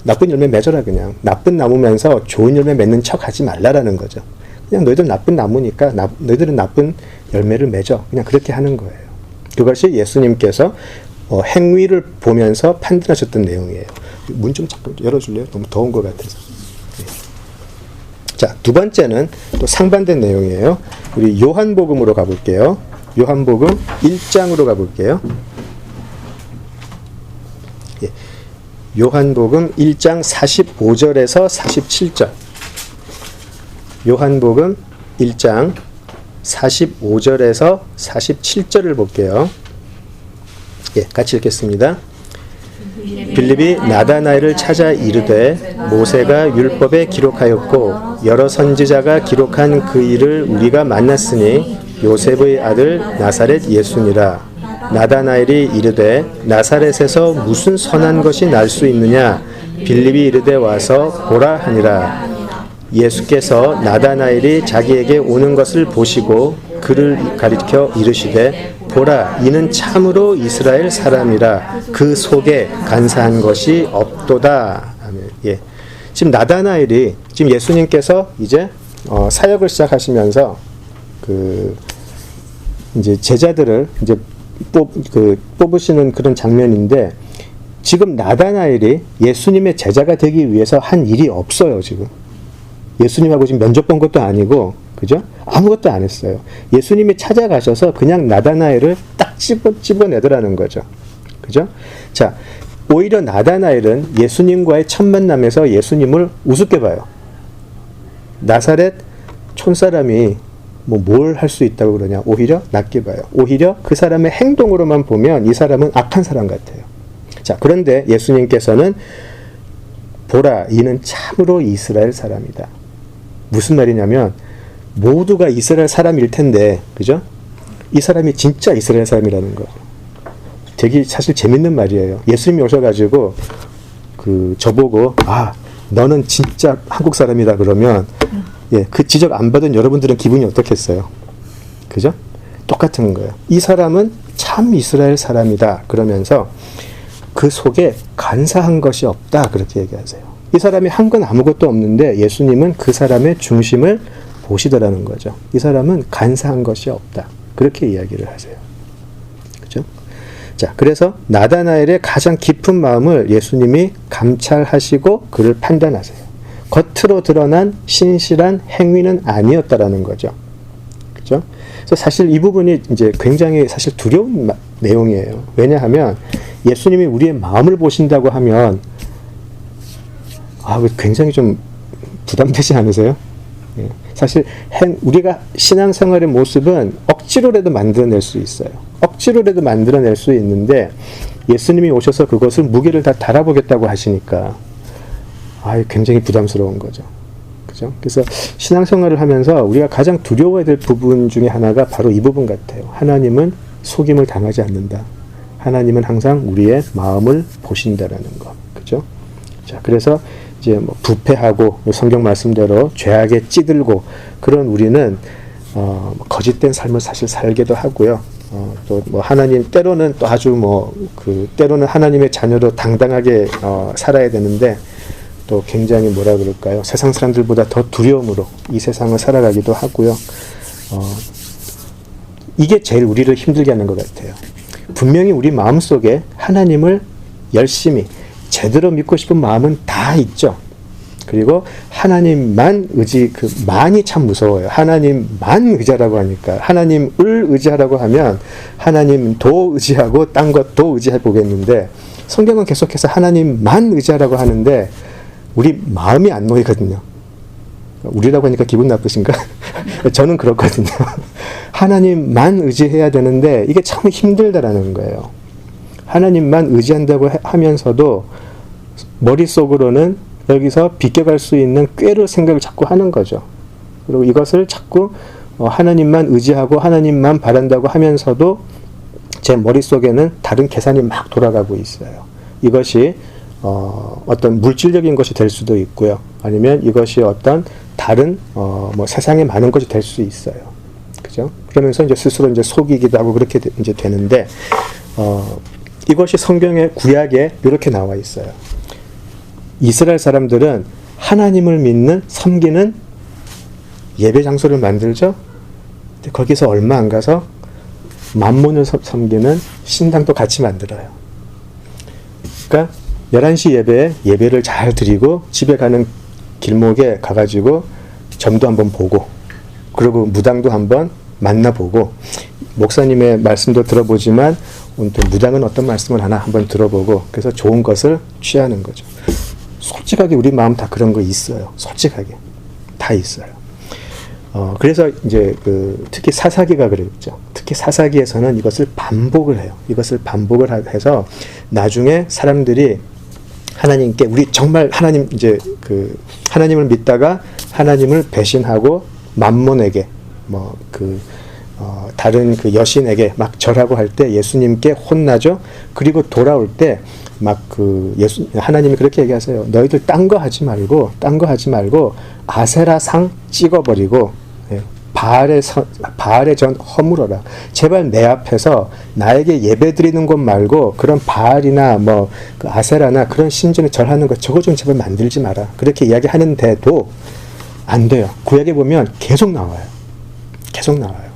나쁜 열매 맺어라. 그냥 나쁜 나무면서 좋은 열매 맺는 척 하지 말라라는 거죠. 그냥 너희들 나쁜 나무니까 너희들은 나쁜 열매를 맺어. 그냥 그렇게 하는 거예요. 그것이 예수님께서 행위를 보면서 판단하셨던 내용이에요. 문 좀 잠깐 열어줄래요? 너무 더운 것 같아서. 자, 두 번째는 또 상반된 내용이에요. 우리 요한복음으로 가볼게요. 요한복음 1장으로 가볼게요. 예. 요한복음 1장 45절에서 47절. 요한복음 1장 45절에서 47절을 볼게요. 예, 같이 읽겠습니다. 빌립이 나다나엘을 찾아 이르되 모세가 율법에 기록하였고 여러 선지자가 기록한 그 일을 우리가 만났으니 요셉의 아들 나사렛 예수니라. 나다나엘이 이르되 나사렛에서 무슨 선한 것이 날 수 있느냐. 빌립이 이르되 와서 보라 하니라. 예수께서 나다나엘이 자기에게 오는 것을 보시고 그를 가리켜 이르시되 보라 이는 참으로 이스라엘 사람이라 그 속에 간사한 것이 없도다. 아멘. 예. 지금 나다나엘이 지금 예수님께서 이제 사역을 시작하시면서 그 이제 제자들을 이제 뽑으시는 그런 장면인데 지금 나다나엘이 예수님의 제자가 되기 위해서 한 일이 없어요. 지금 예수님하고 지금 면접 본 것도 아니고 그죠? 아무것도 안 했어요. 예수님이 찾아가셔서 그냥 나다나엘을 딱 집어내더라는 거죠. 그죠? 자, 오히려 나다나엘은 예수님과의 첫 만남에서 예수님을 우습게 봐요. 나사렛 촌사람이 뭐 뭘 할 수 있다고 그러냐. 오히려 낮게 봐요. 오히려 그 사람의 행동으로만 보면 이 사람은 악한 사람 같아요. 자, 그런데 예수님께서는 보라 이는 참으로 이스라엘 사람이다. 무슨 말이냐면 모두가 이스라엘 사람일 텐데 그죠? 이 사람이 진짜 이스라엘 사람이라는 거죠. 되게 사실 재밌는 말이에요. 예수님이 오셔가지고 저보고 너는 진짜 한국 사람이다 그러면 그 지적 안 받은 여러분들은 기분이 어떻겠어요? 그죠? 똑같은 거예요. 이 사람은 참 이스라엘 사람이다 그러면서 그 속에 간사한 것이 없다 그렇게 얘기하세요. 이 사람이 한 건 아무것도 없는데 예수님은 그 사람의 중심을 보시더라는 거죠. 이 사람은 간사한 것이 없다 그렇게 이야기를 하세요. 그죠? 자, 그래서 나다나엘의 가장 깊은 마음을 예수님이 감찰하시고 그를 판단하세요. 겉으로 드러난 신실한 행위는 아니었다라는 거죠. 그죠? 그래서 사실 이 부분이 이제 굉장히 사실 두려운 내용이에요. 왜냐하면 예수님이 우리의 마음을 보신다고 하면 굉장히 좀 부담되지 않으세요? 사실 우리가 신앙생활의 모습은 억지로라도 만들어낼 수 있어요. 억지로라도 만들어낼 수 있는데 예수님이 오셔서 그것을 무게를 다 달아보겠다고 하시니까 굉장히 부담스러운 거죠. 그죠? 그래서 신앙생활을 하면서 우리가 가장 두려워해야 될 부분 중에 하나가 바로 이 부분 같아요. 하나님은 속임을 당하지 않는다. 하나님은 항상 우리의 마음을 보신다라는 거. 그죠? 자, 그래서 이제 부패하고 성경 말씀대로 죄악에 찌들고 그런 우리는 거짓된 삶을 사실 살기도 하고요. 또 하나님 때로는 또 아주 때로는 하나님의 자녀로 당당하게 살아야 되는데 또 굉장히 뭐라 그럴까요? 세상 사람들보다 더 두려움으로 이 세상을 살아가기도 하고요. 이게 제일 우리를 힘들게 하는 것 같아요. 분명히 우리 마음속에 하나님을 열심히 제대로 믿고 싶은 마음은 다 있죠. 그리고 하나님만 만이 참 무서워요. 하나님만 의지하라고 하니까. 하나님을 의지하라고 하면 하나님도 의지하고 딴 것도 의지해 보겠는데 성경은 계속해서 하나님만 의지하라고 하는데 우리 마음이 안 놓이거든요. 우리라고 하니까 기분 나쁘신가? 저는 그렇거든요. 하나님만 의지해야 되는데 이게 참 힘들다라는 거예요. 하나님만 의지한다고 하면서도 머릿속으로는 여기서 비껴갈 수 있는 꾀를 생각을 자꾸 하는 거죠. 그리고 이것을 자꾸 하나님만 의지하고 하나님만 바란다고 하면서도 제 머릿속에는 다른 계산이 막 돌아가고 있어요. 이것이 어떤 물질적인 것이 될 수도 있고요. 아니면 이것이 어떤 다른 세상에 많은 것이 될 수 있어요. 그죠? 그러면서 이제 스스로 이제 속이기도 하고 그렇게 이제 되는데 이것이 성경의 구약에 이렇게 나와 있어요. 이스라엘 사람들은 하나님을 믿는 섬기는 예배 장소를 만들죠. 근데 거기서 얼마 안 가서 만몬을 섬기는 신당도 같이 만들어요. 그러니까 11시 예배를 잘 드리고 집에 가는 길목에 가가지고 점도 한번 보고 그리고 무당도 한번 만나보고 목사님의 말씀도 들어보지만 또 무당은 어떤 말씀을 하나 한번 들어보고 그래서 좋은 것을 취하는 거죠. 솔직하게 우리 마음 다 그런 거 있어요. 솔직하게 다 있어요. 그래서 이제 특히 사사기가 그랬죠. 특히 사사기에서는 이것을 반복을 해요. 이것을 반복을 해서 나중에 사람들이 하나님께 우리 정말 하나님 하나님을 믿다가 하나님을 배신하고 만몬에게 다른 그 여신에게 막 절하고 할 때 예수님께 혼나죠. 그리고 돌아올 때 막 그 하나님이 그렇게 얘기하세요. 너희들 딴 거 하지 말고 아세라 상 찍어버리고 바알의 전 허물어라. 제발 내 앞에서 나에게 예배 드리는 것 말고 그런 바알이나 뭐 그 아세라나 그런 신전에 절하는 것 저거 좀 제발 만들지 마라. 그렇게 이야기하는데도 안 돼요. 구약에 보면 계속 나와요.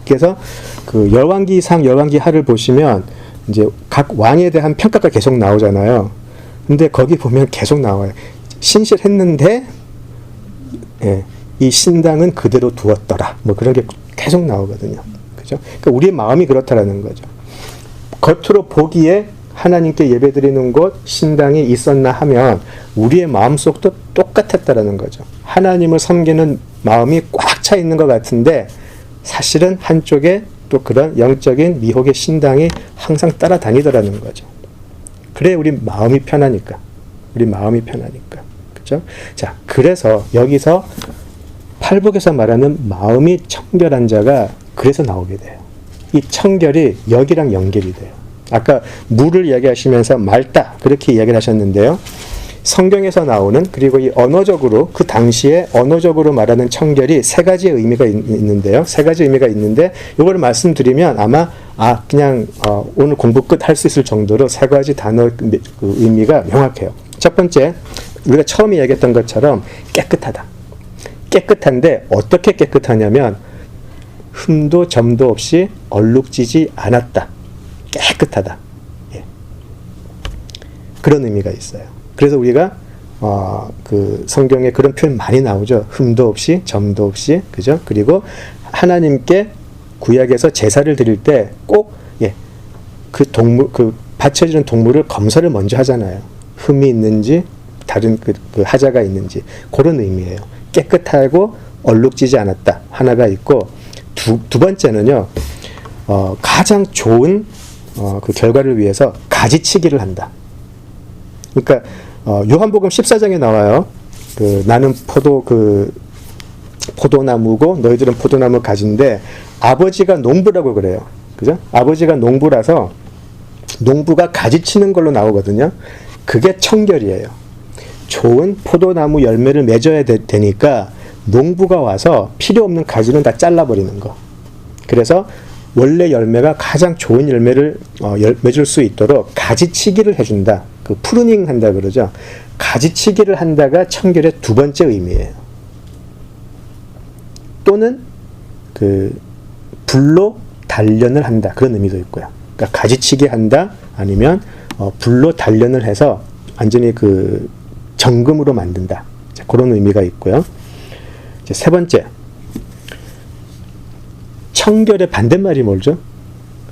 그래서 그 열왕기상, 열왕기하를 보시면 이제 각 왕에 대한 평가가 계속 나오잖아요. 근데 거기 보면 계속 나와요. 신실했는데 이 신당은 그대로 두었더라. 뭐 그런 게 계속 나오거든요. 그죠? 그러니까 우리의 마음이 그렇다라는 거죠. 겉으로 보기에 하나님께 예배드리는 곳 신당이 있었나 하면 우리의 마음속도 똑같았다라는 거죠. 하나님을 섬기는 마음이 꽉 차 있는 것 같은데 사실은 한쪽에 또 그런 영적인 미혹의 신당이 항상 따라다니더라는 거죠. 그래 우리 마음이 편하니까. 그죠? 자, 그래서 여기서 팔복에서 말하는 마음이 청결한 자가 그래서 나오게 돼요. 이 청결이 여기랑 연결이 돼요. 아까 물을 이야기하시면서 맑다 그렇게 이야기를 하셨는데요. 성경에서 나오는 그리고 이 언어적으로 그 당시에 언어적으로 말하는 청결이 세 가지의 의미가 있는데요. 세 가지 의미가 있는데 이거를 말씀드리면 아마 그냥 오늘 공부 끝 할 수 있을 정도로 세 가지 단어 그 의미가 명확해요. 첫 번째 우리가 처음에 얘기했던 것처럼 깨끗하다. 깨끗한데 어떻게 깨끗하냐면 흠도 점도 없이 얼룩지지 않았다. 깨끗하다. 그런 의미가 있어요. 그래서 우리가 그 성경에 그런 표현 많이 나오죠. 흠도 없이 점도 없이 그죠? 그리고 하나님께 구약에서 제사를 드릴 때 꼭 그 동물 그 바쳐지는 동물을 검사를 먼저 하잖아요. 흠이 있는지 다른 그 하자가 있는지 그런 의미예요. 깨끗하고 얼룩지지 않았다 하나가 있고 두 번째는요. 가장 좋은 그 결과를 위해서 가지치기를 한다. 그러니까 요한복음 14장에 나와요. 나는 포도나무고 너희들은 포도나무 가지인데 아버지가 농부라고 그래요. 그죠? 아버지가 농부라서 농부가 가지치는 걸로 나오거든요. 그게 청결이에요. 좋은 포도나무 열매를 맺어야 되니까 농부가 와서 필요 없는 가지는 다 잘라버리는 거. 그래서 원래 열매가 가장 좋은 열매를 맺을 수 있도록 가지치기를 해준다. 그 프루닝 한다 그러죠. 가지치기를 한다가 청결의 두 번째 의미예요. 또는 그 불로 단련을 한다. 그런 의미도 있고요. 그러니까 가지치기 한다 아니면 불로 단련을 해서 완전히 그 정금으로 만든다. 자, 그런 의미가 있고요. 이제 세 번째. 청결의 반대말이 뭐죠?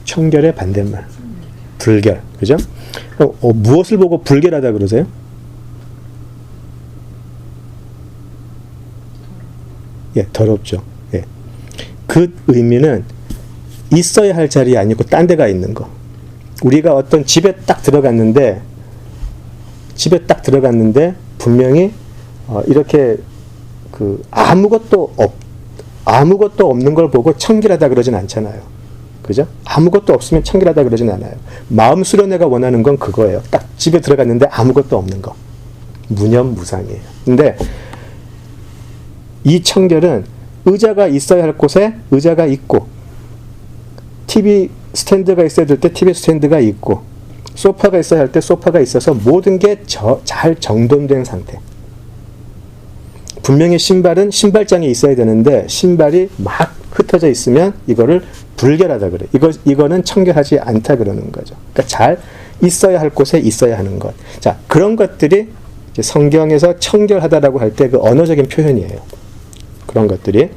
청결의 반대말. 불결. 그죠? 무엇을 보고 불결하다 그러세요? 더럽죠. 그 의미는 있어야 할 자리에 아니고 딴 데가 있는 거. 우리가 어떤 집에 딱 들어갔는데 분명히 이렇게 그 아무것도 없는 걸 보고 청결하다 그러진 않잖아요. 그죠? 아무것도 없으면 청결하다 그러진 않아요. 마음 수련회가 원하는 건 그거예요. 딱 집에 들어갔는데 아무것도 없는 거. 무념무상이에요. 근데 이 청결은 의자가 있어야 할 곳에 의자가 있고 TV 스탠드가 있어야 될 때 TV 스탠드가 있고 소파가 있어야 할 때 소파가 있어서 모든 게 잘 정돈된 상태. 분명히 신발은 신발장이 있어야 되는데 신발이 막 흩어져 있으면 이거를 불결하다 그래. 이거는 청결하지 않다 그러는 거죠. 그러니까 잘 있어야 할 곳에 있어야 하는 것. 자, 그런 것들이 이제 성경에서 청결하다라고 할 때 그 언어적인 표현이에요. 그런 것들이.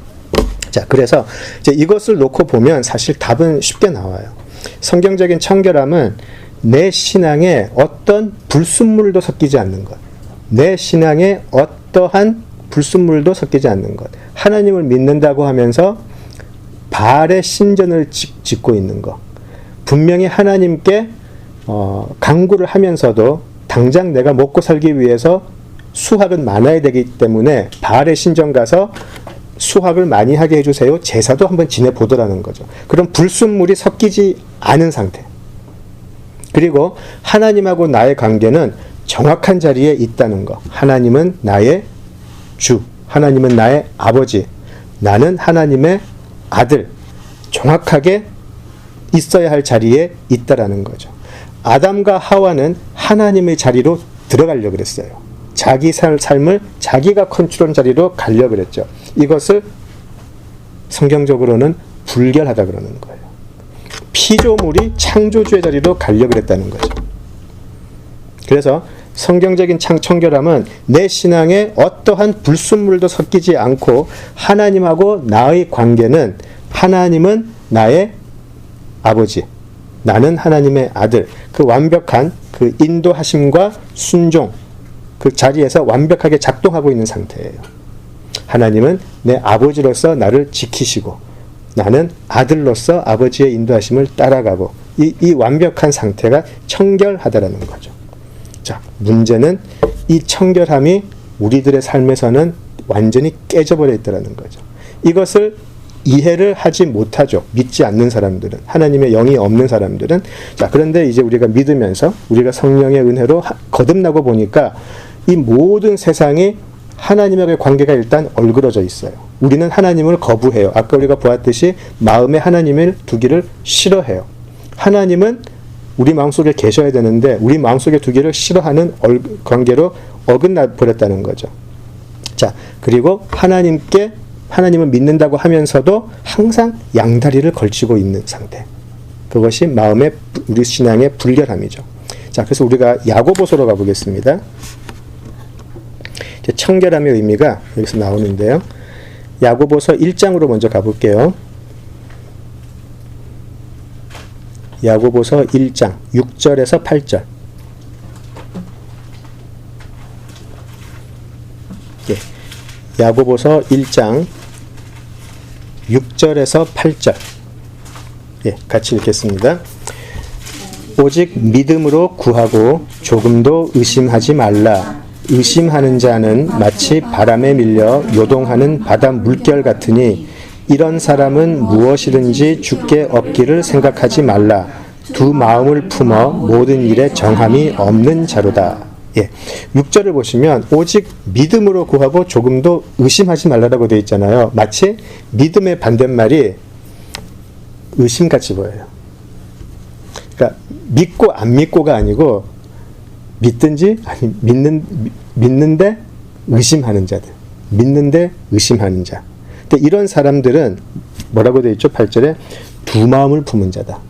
자, 그래서 이제 이것을 놓고 보면 사실 답은 쉽게 나와요. 성경적인 청결함은 내 신앙에 어떤 불순물도 섞이지 않는 것. 내 신앙에 어떠한 불순물도 섞이지 않는 것. 하나님을 믿는다고 하면서 바알의 신전을 짓고 있는 것. 분명히 하나님께 간구를 하면서도 당장 내가 먹고 살기 위해서 수확은 많아야 되기 때문에 바알의 신전 가서 수확을 많이 하게 해주세요. 제사도 한번 지내보더라는 거죠. 그럼 불순물이 섞이지 않은 상태. 그리고 하나님하고 나의 관계는 정확한 자리에 있다는 거. 하나님은 나의 주, 하나님은 나의 아버지, 나는 하나님의 아들. 정확하게 있어야 할 자리에 있다라는 거죠. 아담과 하와는 하나님의 자리로 들어가려고 그랬어요. 자기 삶을 자기가 컨트롤 자리로 가려고 그랬죠. 이것을 성경적으로는 불결하다 그러는 거예요. 피조물이 창조주의 자리로 가려고 그랬다는 거죠. 그래서 성경적인 청결함은 내 신앙에 어떠한 불순물도 섞이지 않고 하나님하고 나의 관계는 하나님은 나의 아버지, 나는 하나님의 아들, 그 완벽한 그 인도하심과 순종, 그 자리에서 완벽하게 작동하고 있는 상태예요. 하나님은 내 아버지로서 나를 지키시고 나는 아들로서 아버지의 인도하심을 따라가고 이 완벽한 상태가 청결하다라는 거죠. 자, 문제는 이 청결함이 우리들의 삶에서는 완전히 깨져버려 있다는 거죠. 이것을 이해를 하지 못하죠. 믿지 않는 사람들은, 하나님의 영이 없는 사람들은. 자, 그런데 이제 우리가 믿으면서 우리가 성령의 은혜로 거듭나고 보니까 이 모든 세상이 하나님과의 관계가 일단 얼그러져 있어요. 우리는 하나님을 거부해요. 아까 우리가 보았듯이 마음에 하나님을 두기를 싫어해요. 하나님은 우리 마음속에 계셔야 되는데 우리 마음속에 두기를 싫어하는 관계로 어긋나 버렸다는 거죠. 자, 그리고 하나님을 믿는다고 하면서도 항상 양다리를 걸치고 있는 상태. 그것이 마음의, 우리 신앙의 불결함이죠. 자, 그래서 우리가 야고보서로 가보겠습니다. 청결함의 의미가 여기서 나오는데요. 야고보서 1장으로 먼저 가볼게요. 야고보서 1장 6절에서 8절. 예, 야고보서 1장 6절에서 8절. 예, 같이 읽겠습니다. 오직 믿음으로 구하고 조금도 의심하지 말라. 의심하는 자는 마치 바람에 밀려 요동하는 바다 물결 같으니 이런 사람은 무엇이든지 주께 얻기를 생각하지 말라. 두 마음을 품어 모든 일에 정함이 없는 자로다. 예, 6절을 보시면 오직 믿음으로 구하고 조금도 의심하지 말라라고 되어 있잖아요. 마치 믿음의 반대말이 의심같이 보여요. 그러니까 믿고 안 믿고가 아니고 믿든지 아니 믿는데 의심하는 자들. 믿는데 의심하는 자. 근데 이런 사람들은 뭐라고 되어 있죠? 8절에 두 마음을 품은 자다.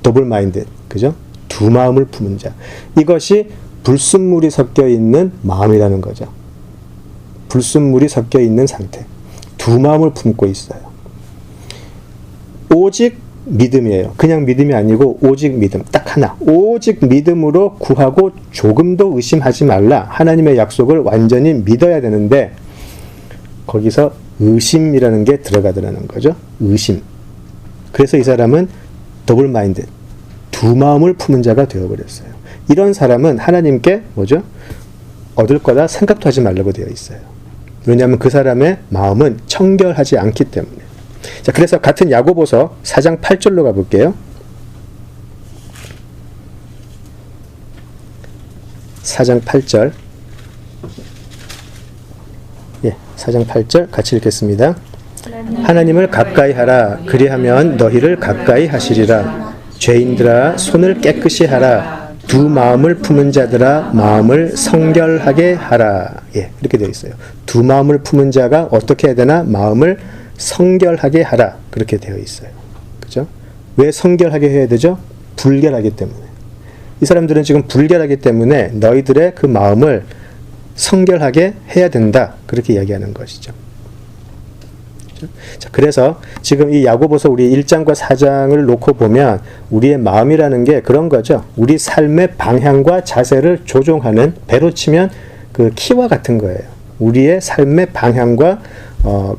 더블 마인드. 그죠? 두 마음을 품은 자. 이것이 불순물이 섞여 있는 마음이라는 거죠. 불순물이 섞여 있는 상태. 두 마음을 품고 있어요. 오직 믿음이에요. 그냥 믿음이 아니고 오직 믿음. 딱 하나. 오직 믿음으로 구하고 조금도 의심하지 말라. 하나님의 약속을 완전히 믿어야 되는데 거기서 의심이라는 게 들어가더라는 거죠. 의심. 그래서 이 사람은 더블 마인드. 두 마음을 품은 자가 되어버렸어요. 이런 사람은 하나님께 뭐죠? 얻을 거다 생각도 하지 말라고 되어 있어요. 왜냐하면 그 사람의 마음은 청결하지 않기 때문에. 자, 그래서 같은 야고보서 4장 8절로 가볼게요. 4장 8절. 예, 4장 8절 같이 읽겠습니다. 하나님을 가까이 하라. 그리하면 너희를 가까이 하시리라. 죄인들아 손을 깨끗이 하라. 두 마음을 품은 자들아 마음을 성결하게 하라. 예, 이렇게 되어 있어요. 두 마음을 품은 자가 어떻게 해야 되나? 마음을 성결하게 하라. 그렇게 되어 있어요. 그죠? 왜 성결하게 해야 되죠? 불결하기 때문에. 이 사람들은 지금 불결하기 때문에 너희들의 그 마음을 성결하게 해야 된다. 그렇게 이야기하는 것이죠. 자, 그래서 지금 이 야고보서 우리 1장과 4장을 놓고 보면 우리의 마음이라는 게 그런 거죠. 우리 삶의 방향과 자세를 조종하는, 배로 치면 그 키와 같은 거예요. 우리의 삶의 방향과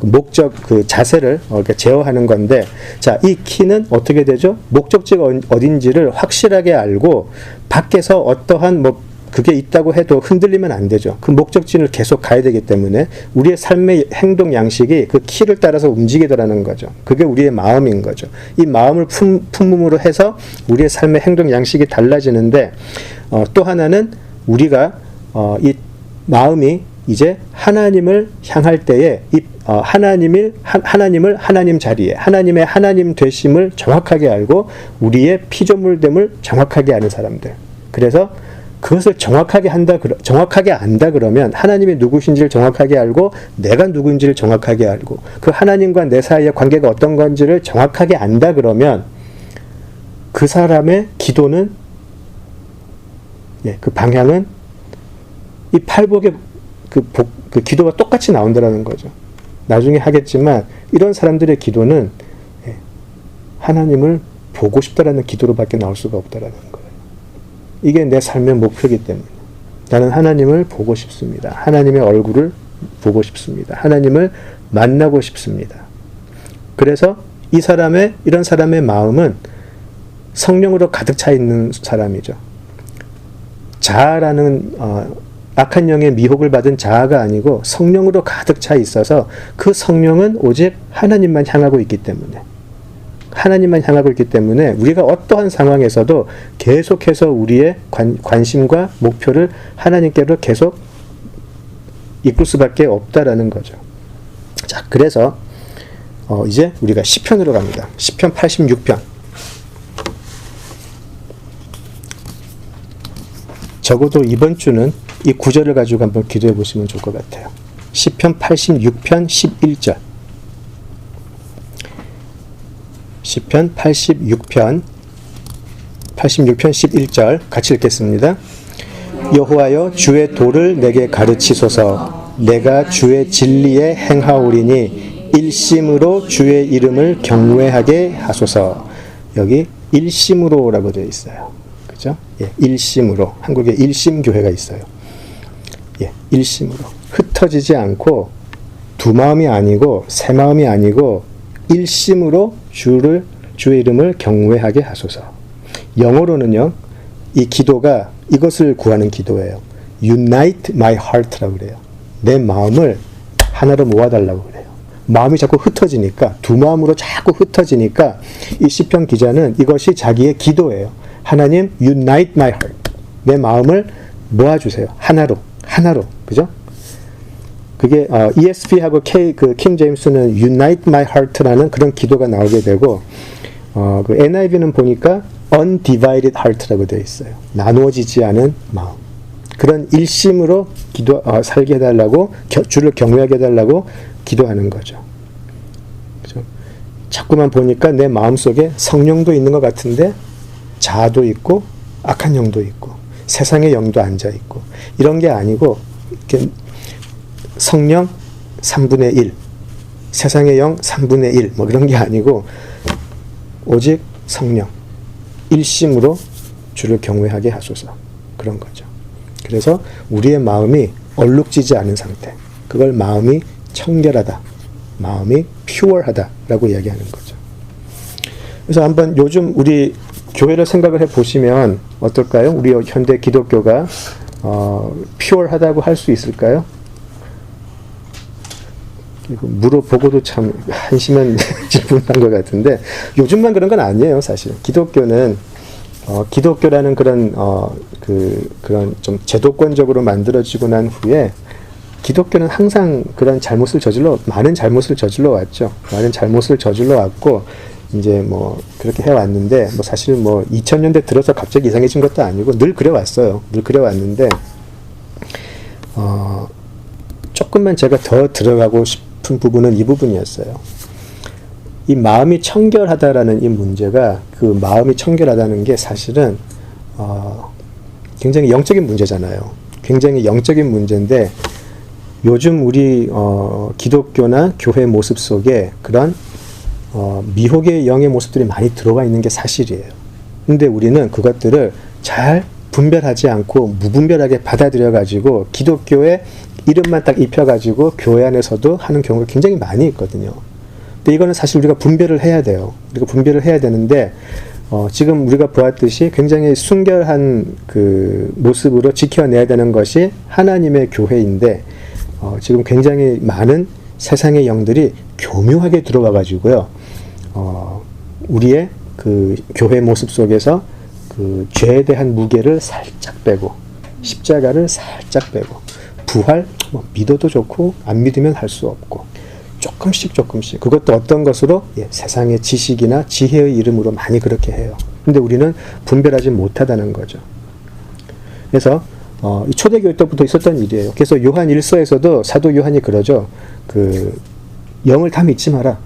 목적, 그 자세를 제어하는 건데, 자, 이 키는 어떻게 되죠? 목적지가 어딘지를 확실하게 알고 밖에서 어떠한 그게 있다고 해도 흔들리면 안 되죠. 그 목적지를 계속 가야 되기 때문에 우리의 삶의 행동 양식이 그 키를 따라서 움직이더라는 거죠. 그게 우리의 마음인 거죠. 이 마음을 품음으로 해서 우리의 삶의 행동 양식이 달라지는데 또 하나는 우리가 이 마음이 이제 하나님을 향할 때에 이 하나님을 하나님 자리에 하나님의 하나님 되심을 정확하게 알고 우리의 피조물됨을 정확하게 아는 사람들. 그래서 그것을 정확하게 안다 그러면 하나님이 누구신지를 정확하게 알고 내가 누구인지를 정확하게 알고 그 하나님과 내 사이의 관계가 어떤 건지를 정확하게 안다 그러면 그 사람의 기도는 그 방향은 이 팔복의 그 기도가 똑같이 나온다는 거죠. 나중에 하겠지만 이런 사람들의 기도는 하나님을 보고 싶다라는 기도로밖에 나올 수가 없다라는 거예요. 이게 내 삶의 목표이기 때문에 나는 하나님을 보고 싶습니다. 하나님의 얼굴을 보고 싶습니다. 하나님을 만나고 싶습니다. 그래서 이런 사람의 마음은 성령으로 가득 차 있는 사람이죠. 자아라는 악한 영의 미혹을 받은 자아가 아니고 성령으로 가득 차 있어서 그 성령은 오직 하나님만 향하고 있기 때문에 우리가 어떠한 상황에서도 계속해서 우리의 관심과 목표를 하나님께로 계속 이끌 수밖에 없다라는 거죠. 자, 그래서 이제 우리가 시편으로 갑니다. 시편 86편. 적어도 이번 주는 이 구절을 가지고 한번 기도해 보시면 좋을 것 같아요. 시편 86편 11절. 시편 86편 11절 같이 읽겠습니다. 여호와여 주의 도를 내게 가르치소서. 내가 주의 진리에 행하오리니 일심으로 주의 이름을 경외하게 하소서. 여기 일심으로라고 되어 있어요. 그죠? 예, 일심으로. 한국에 일심교회가 있어요. 예, 일심으로. 흩어지지 않고 두 마음이 아니고 세 마음이 아니고 일심으로 주의 이름을 경외하게 하소서. 영어로는요, 이 기도가 이것을 구하는 기도예요. Unite my heart라고 그래요. 내 마음을 하나로 모아달라고 그래요. 마음이 자꾸 흩어지니까, 두 마음으로 자꾸 흩어지니까 이 시편 기자는 이것이 자기의 기도예요. 하나님, Unite my heart. 내 마음을 모아주세요. 하나로. 그죠? 그게 ESV하고 킹 제임스는 Unite my heart라는 그런 기도가 나오게 되고 그 NIV는 보니까 Undivided heart라고 되어 있어요. 나누어지지 않은 마음. 그런 일심으로 살게 해달라고, 주를 경외하게 해달라고 기도하는 거죠. 그죠? 자꾸만 보니까 내 마음속에 성령도 있는 것 같은데 자아도 있고 악한 영도 있고 세상의 영도 앉아있고 이런 게 아니고 이렇게 성령 3분의 1, 세상의 영 3분의 1 뭐 그런 게 아니고 오직 성령 일심으로 주를 경외하게 하소서. 그런 거죠. 그래서 우리의 마음이 얼룩지지 않은 상태, 그걸 마음이 청결하다, 마음이 퓨어하다라고 이야기하는 거죠. 그래서 한번 요즘 우리 교회를 생각을 해보시면 어떨까요? 우리 현대 기독교가 퓨어하다고 할 수 있을까요? 물어보고도 참 한심한 질문한 것 같은데 요즘만 그런 건 아니에요. 사실 기독교는 기독교라는 그런 그런 좀 제도권적으로 만들어지고 난 후에 기독교는 항상 그런 많은 잘못을 저질러 왔죠. 많은 잘못을 저질러 왔고 이제 뭐 그렇게 해왔는데 뭐 사실 뭐 2000년대 들어서 갑자기 이상해진 것도 아니고 늘 그래왔어요. 늘 그래왔는데 조금만 제가 더 들어가고 싶은 부분은 이 부분이었어요. 이 마음이 청결하다라는 이 문제가, 그 마음이 청결하다는 게 사실은 굉장히 영적인 문제잖아요. 굉장히 영적인 문제인데 요즘 우리 기독교나 교회 모습 속에 그런 미혹의 영의 모습들이 많이 들어가 있는 게 사실이에요. 근데 우리는 그것들을 잘 분별하지 않고 무분별하게 받아들여 가지고 기독교의 이름만 딱 입혀가지고 교회 안에서도 하는 경우가 굉장히 많이 있거든요. 근데 이거는 사실 우리가 분별을 해야 돼요. 우리가 분별을 해야 되는데 지금 우리가 보았듯이 굉장히 순결한 그 모습으로 지켜내야 되는 것이 하나님의 교회인데, 지금 굉장히 많은 세상의 영들이 교묘하게 들어와 가지고요, 우리의 그 교회 모습 속에서 그 죄에 대한 무게를 살짝 빼고, 십자가를 살짝 빼고, 부활 믿어도 좋고 안 믿으면 할 수 없고, 조금씩 그것도 어떤 것으로? 세상의 지식이나 지혜의 이름으로 많이 그렇게 해요. 근데 우리는 분별하지 못하다는 거죠. 그래서 이 초대교회 때부터 있었던 일이에요. 그래서 요한 1서에서도 사도 요한이 그러죠. 그 영을 다 믿지 마라.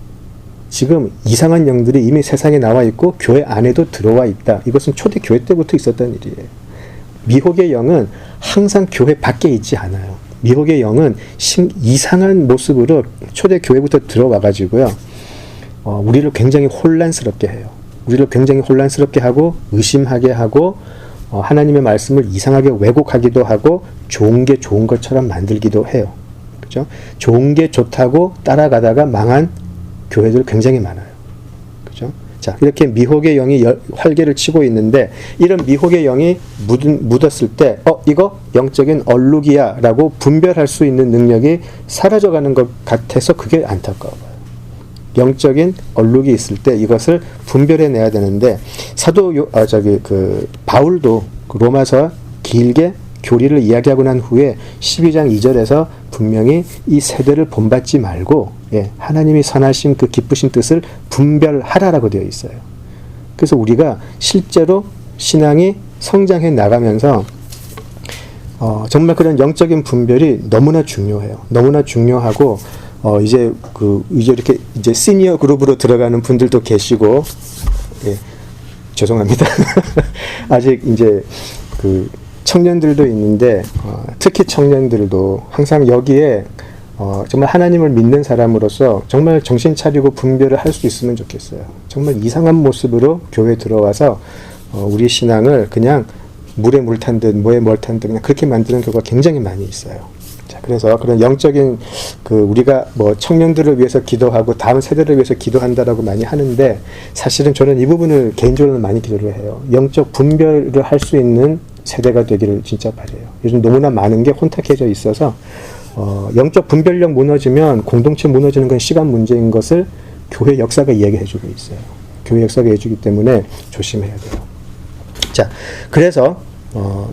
지금 이상한 영들이 이미 세상에 나와 있고 교회 안에도 들어와 있다. 이것은 초대교회 때부터 있었던 일이에요. 미혹의 영은 항상 교회 밖에 있지 않아요. 미혹의 영은 이상한 모습으로 초대교회부터 들어와 가지고요, 우리를 굉장히 혼란스럽게 해요. 우리를 굉장히 혼란스럽게 하고 의심하게 하고, 하나님의 말씀을 이상하게 왜곡하기도 하고, 좋은 게 좋은 것처럼 만들기도 해요. 그죠? 좋은 게 좋다고 따라가다가 망한 교회들 굉장히 많아요. 그죠? 자, 이렇게 미혹의 영이 활개를 치고 있는데, 이런 미혹의 영이 묻었을 때, 이거 영적인 얼룩이야 라고 분별할 수 있는 능력이 사라져가는 것 같아서 그게 안타까워요. 영적인 얼룩이 있을 때 이것을 분별해내야 되는데, 바울도 로마서 길게 교리를 이야기하고 난 후에 12장 2절에서 분명히 이 세대를 본받지 말고, 하나님이 선하신 그 기쁘신 뜻을 분별하라라고 되어 있어요. 그래서 우리가 실제로 신앙이 성장해 나가면서 정말 그런 영적인 분별이 너무나 중요해요. 너무나 중요하고, 이제 이렇게 시니어 그룹으로 들어가는 분들도 계시고, 죄송합니다. 아직 이제 청년들도 있는데, 특히 청년들도 항상 여기에 정말 하나님을 믿는 사람으로서 정말 정신 차리고 분별을 할 수 있으면 좋겠어요. 정말 이상한 모습으로 교회에 들어와서 우리 신앙을 그냥 물에 물 탄 듯 뭐에 뭘 탄 듯 그냥 그렇게 만드는 경우가 굉장히 많이 있어요. 자, 그래서 그런 영적인 우리가 청년들을 위해서 기도하고 다음 세대를 위해서 기도한다라고 많이 하는데, 사실은 저는 이 부분을 개인적으로 많이 기도를 해요. 영적 분별을 할 수 있는 세대가 되기를 진짜 바라요. 요즘 너무나 많은 게 혼탁해져 있어서 영적 분별력 무너지면 공동체 무너지는 건 시간 문제인 것을 교회 역사가 이야기해주고 있어요. 교회 역사가 해주기 때문에 조심해야 돼요. 자, 그래서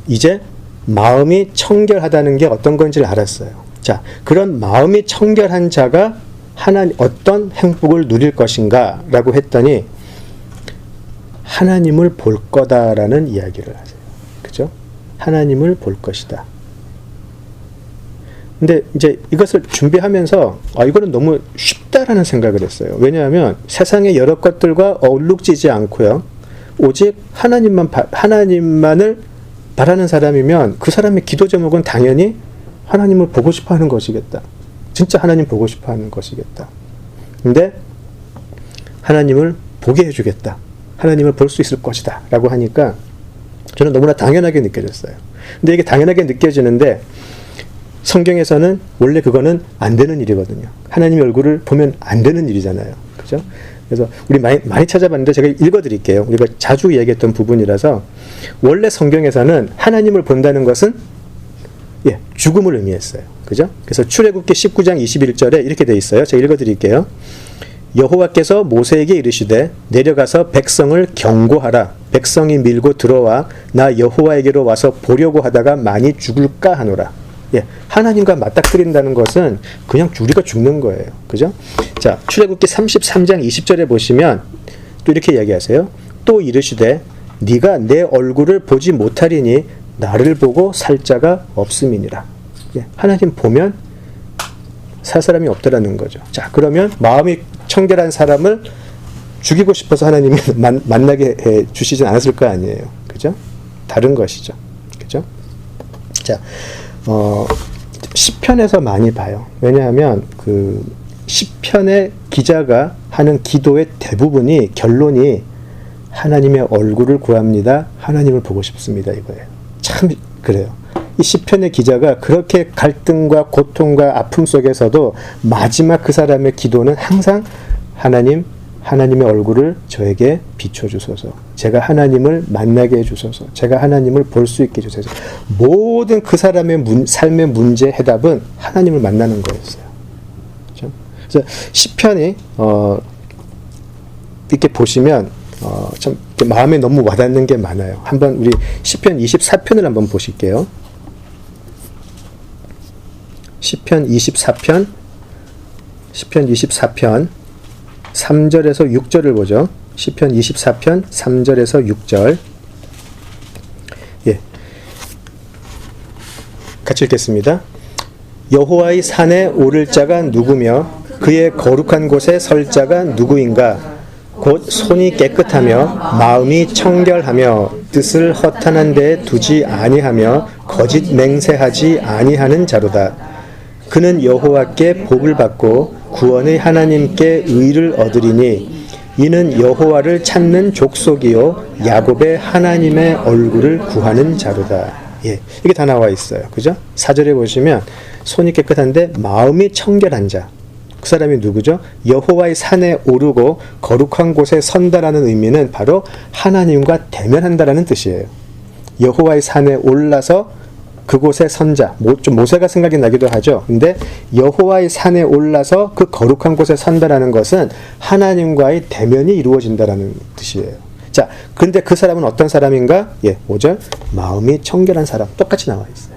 이제 마음이 청결하다는 게 어떤 건지를 알았어요. 자, 그런 마음이 청결한 자가 어떤 행복을 누릴 것인가 라고 했더니, 하나님을 볼 거다라는 이야기를 하세요. 그죠? 하나님을 볼 것이다. 근데 이제 이것을 준비하면서 이거는 너무 쉽다라는 생각을 했어요. 왜냐하면 세상의 여러 것들과 얼룩지지 않고요, 오직 하나님만을 바라는 사람이면 그 사람의 기도 제목은 당연히 하나님을 보고 싶어 하는 것이겠다. 진짜 하나님 보고 싶어 하는 것이겠다. 근데 하나님을 보게 해주겠다. 하나님을 볼 수 있을 것이다. 라고 하니까 저는 너무나 당연하게 느껴졌어요. 근데 이게 당연하게 느껴지는데, 성경에서는 원래 그거는 안 되는 일이거든요. 하나님의 얼굴을 보면 안 되는 일이잖아요. 그죠? 그래서 우리 많이 찾아봤는데 제가 읽어드릴게요. 우리가 자주 얘기했던 부분이라서, 원래 성경에서는 하나님을 본다는 것은 죽음을 의미했어요. 그죠? 그래서 출애굽기 19장 21절에 이렇게 돼 있어요. 제가 읽어드릴게요. 여호와께서 모세에게 이르시되 내려가서 백성을 경고하라. 백성이 밀고 들어와 나 여호와에게로 와서 보려고 하다가 많이 죽을까 하노라. 하나님과 맞닥뜨린다는 것은 그냥 우리가 죽는 거예요. 그죠? 자, 출애굽기 33장 20절에 보시면 또 이렇게 이야기하세요. 또 이르시되 네가 내 얼굴을 보지 못하리니 나를 보고 살 자가 없음이니라. 하나님 보면 살 사람이 없더라는 거죠. 자, 그러면 마음이 청결한 사람을 죽이고 싶어서 하나님이 만나게 해 주시진 않았을 거 아니에요. 그죠? 다른 것이죠. 그죠? 자, 시편에서 많이 봐요. 왜냐하면 시편의 기자가 하는 기도의 대부분이 결론이 하나님의 얼굴을 구합니다. 하나님을 보고 싶습니다. 이거예요. 참 그래요. 이 시편의 기자가 그렇게 갈등과 고통과 아픔 속에서도 마지막 그 사람의 기도는 항상 하나님 하나님의 얼굴을 저에게 비춰주소서. 제가 하나님을 만나게 해주소서. 제가 하나님을 볼 수 있게 해주소서. 모든 그 사람의 삶의 문제 해답은 하나님을 만나는 거였어요. 그렇죠? 그래서 시편이 이렇게 보시면 참 마음에 너무 와닿는 게 많아요. 한번 우리 시편 24편을 한번 보실게요. 시편 24편 3절에서 6절을 보죠. 시편 24편 3절에서 6절. 예. 같이 읽겠습니다. 여호와의 산에 오를 자가 누구며 그의 거룩한 곳에 설 자가 누구인가? 곧 손이 깨끗하며 마음이 청결하며 뜻을 허탄한 데에 두지 아니하며 거짓 맹세하지 아니하는 자로다. 그는 여호와께 복을 받고 구원의 하나님께 의를 얻으리니 이는 여호와를 찾는 족속이요 야곱의 하나님의 얼굴을 구하는 자로다. 예, 이게 다 나와 있어요. 그죠? 4절에 보시면 손이 깨끗한데 마음이 청결한 자. 그 사람이 누구죠? 여호와의 산에 오르고 거룩한 곳에 선다라는 의미는 바로 하나님과 대면한다라는 뜻이에요. 여호와의 산에 올라서 그곳에 선자, 좀 모세가 생각이 나기도 하죠. 근데 여호와의 산에 올라서 그 거룩한 곳에 선다라는 것은 하나님과의 대면이 이루어진다라는 뜻이에요. 자, 근데 그 사람은 어떤 사람인가? 예, 5절. 마음이 청결한 사람. 똑같이 나와 있어요.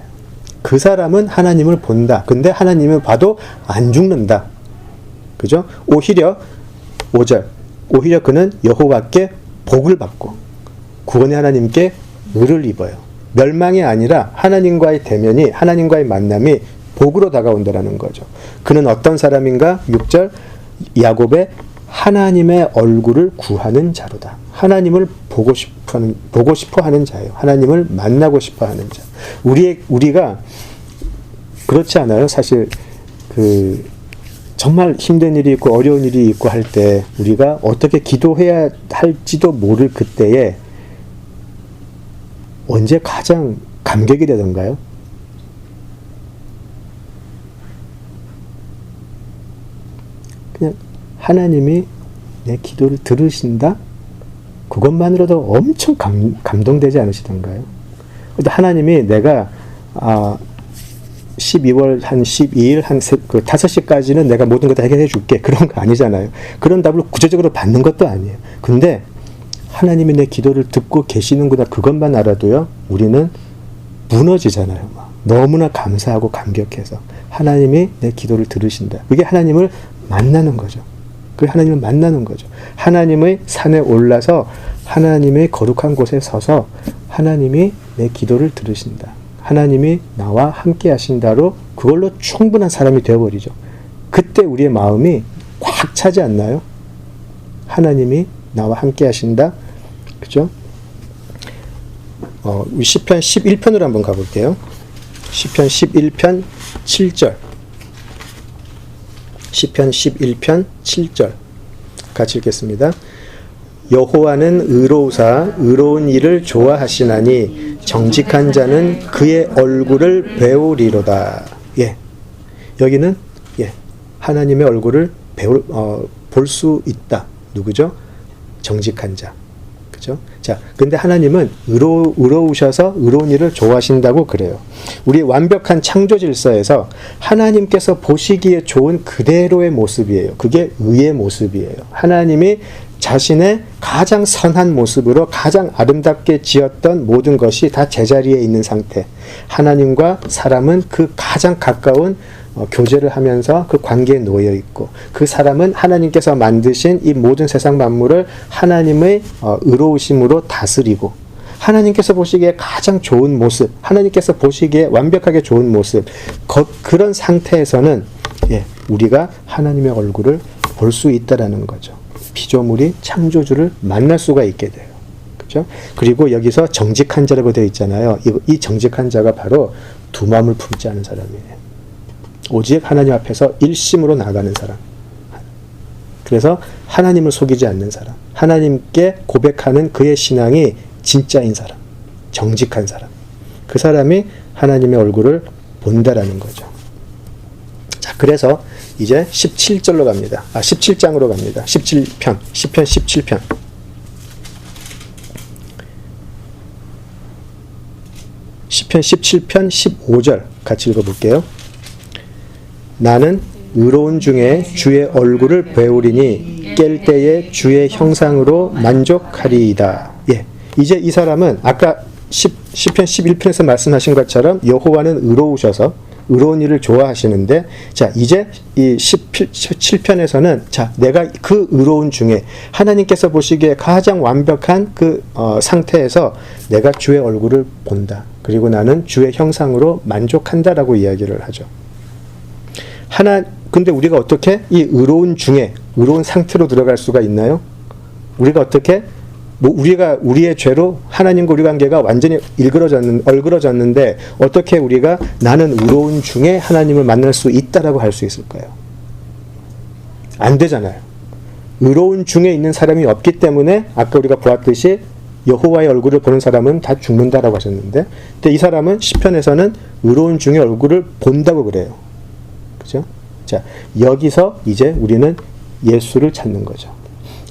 그 사람은 하나님을 본다. 근데 하나님을 봐도 안 죽는다. 그죠? 오히려 5절. 오히려 그는 여호와께 복을 받고 구원의 하나님께 의를 입어요. 멸망이 아니라 하나님과의 대면이, 하나님과의 만남이 복으로 다가온다라는 거죠. 그는 어떤 사람인가? 6절. 야곱의 하나님의 얼굴을 구하는 자로다. 하나님을 보고 싶어 하는 자예요. 하나님을 만나고 싶어 하는 자. 우리가 그렇지 않아요? 사실 정말 힘든 일이 있고 어려운 일이 있고 할 때 우리가 어떻게 기도해야 할지도 모를 그때에 언제 가장 감격이 되던가요? 그냥 하나님이 내 기도를 들으신다? 그것만으로도 엄청 감동되지 않으시던가요? 근데 하나님이 내가 12월 한 12일 한 5시까지는 내가 모든 것 다 해결해 줄게. 그런 거 아니잖아요. 그런 답을 구체적으로 받는 것도 아니에요. 근데 하나님이 내 기도를 듣고 계시는구나 그것만 알아도요. 우리는 무너지잖아요. 너무나 감사하고 감격해서 하나님이 내 기도를 들으신다. 그게 하나님을 만나는 거죠. 그게 하나님을 만나는 거죠. 하나님의 산에 올라서 하나님의 거룩한 곳에 서서 하나님이 내 기도를 들으신다. 하나님이 나와 함께 하신다로 그걸로 충분한 사람이 되어버리죠. 그때 우리의 마음이 꽉 차지 않나요? 하나님이 나와 함께 하신다. 그죠? 시편 11편으로 한번 가볼게요. 시편 11편 7절. 시편 11편 7절. 같이 읽겠습니다. 여호와는 의로우사 의로운 일을 좋아하시나니 정직한 자는 그의 얼굴을 배우리로다. 예. 여기는 하나님의 얼굴을 볼 수 있다. 누구죠? 정직한 자. 그죠? 자, 근데 하나님은 의로우셔서 의로운 일을 좋아하신다고 그래요. 우리 완벽한 창조 질서에서 하나님께서 보시기에 좋은 그대로의 모습이에요. 그게 의의 모습이에요. 하나님이 자신의 가장 선한 모습으로 가장 아름답게 지었던 모든 것이 다 제자리에 있는 상태. 하나님과 사람은 그 가장 가까운 교제를 하면서 그 관계에 놓여 있고, 그 사람은 하나님께서 만드신 이 모든 세상 만물을 하나님의 의로우심으로 다스리고, 하나님께서 보시기에 가장 좋은 모습, 하나님께서 보시기에 완벽하게 좋은 모습, 그런 상태에서는 우리가 하나님의 얼굴을 볼 수 있다라는 거죠. 피조물이 창조주를 만날 수가 있게 돼요. 그죠? 그리고 여기서 정직한 자라고 되어 있잖아요. 이 정직한 자가 바로 두 마음을 품지 않은 사람이에요. 오직 하나님 앞에서 일심으로 나가는 사람. 그래서 하나님을 속이지 않는 사람. 하나님께 고백하는 그의 신앙이 진짜인 사람. 정직한 사람. 그 사람이 하나님의 얼굴을 본다라는 거죠. 자, 그래서 이제 17절로 갑니다. 17장으로 갑니다. 17편, 시편 17편. 시편 17편 15절 같이 읽어볼게요. 나는 의로운 중에 주의 얼굴을 배우리니 깰 때에 주의 형상으로 만족하리이다. 예, 이제 이 사람은 아까 시편 11편에서 말씀하신 것처럼 여호와는 의로우셔서 의로운 일을 좋아하시는데, 자 이제 이 17편에서는 자 내가 그 의로운 중에 하나님께서 보시기에 가장 완벽한 그 상태에서 내가 주의 얼굴을 본다. 그리고 나는 주의 형상으로 만족한다라고 이야기를 하죠. 근데 우리가 어떻게 이 의로운 중에 의로운 상태로 들어갈 수가 있나요? 우리가 어떻게 우리가 우리의 죄로 하나님과 우리 관계가 완전히 얼그러졌는데 어떻게 우리가 나는 의로운 중에 하나님을 만날 수 있다라고 할 수 있을까요? 안 되잖아요. 의로운 중에 있는 사람이 없기 때문에 아까 우리가 보았듯이 여호와의 얼굴을 보는 사람은 다 죽는다라고 하셨는데, 근데 이 사람은 시편에서는 의로운 중에 얼굴을 본다고 그래요. 그죠? 자, 여기서 이제 우리는 예수를 찾는 거죠.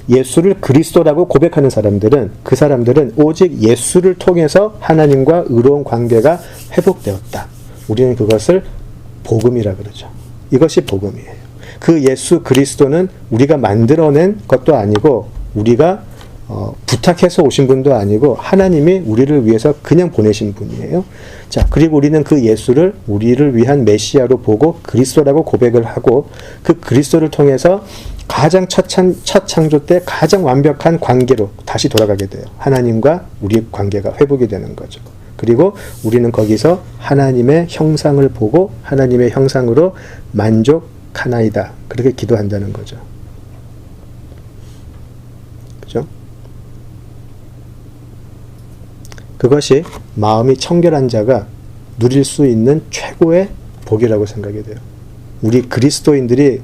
예수를 그리스도라고 고백하는 사람들은, 그 사람들은 오직 예수를 통해서 하나님과 의로운 관계가 회복되었다. 우리는 그것을 복음이라 그러죠. 이것이 복음이에요. 그 예수 그리스도는 우리가 만들어낸 것도 아니고 우리가 부탁해서 오신 분도 아니고 하나님이 우리를 위해서 그냥 보내신 분이에요. 자, 그리고 우리는 그 예수를 우리를 위한 메시아로 보고 그리스도라고 고백을 하고, 그 그리스도를 통해서 가장 첫 창조 때 가장 완벽한 관계로 다시 돌아가게 돼요. 하나님과 우리 관계가 회복이 되는 거죠. 그리고 우리는 거기서 하나님의 형상을 보고 하나님의 형상으로 만족하나이다. 그렇게 기도한다는 거죠. 그죠? 그것이 마음이 청결한 자가 누릴 수 있는 최고의 복이라고 생각이 돼요. 우리 그리스도인들이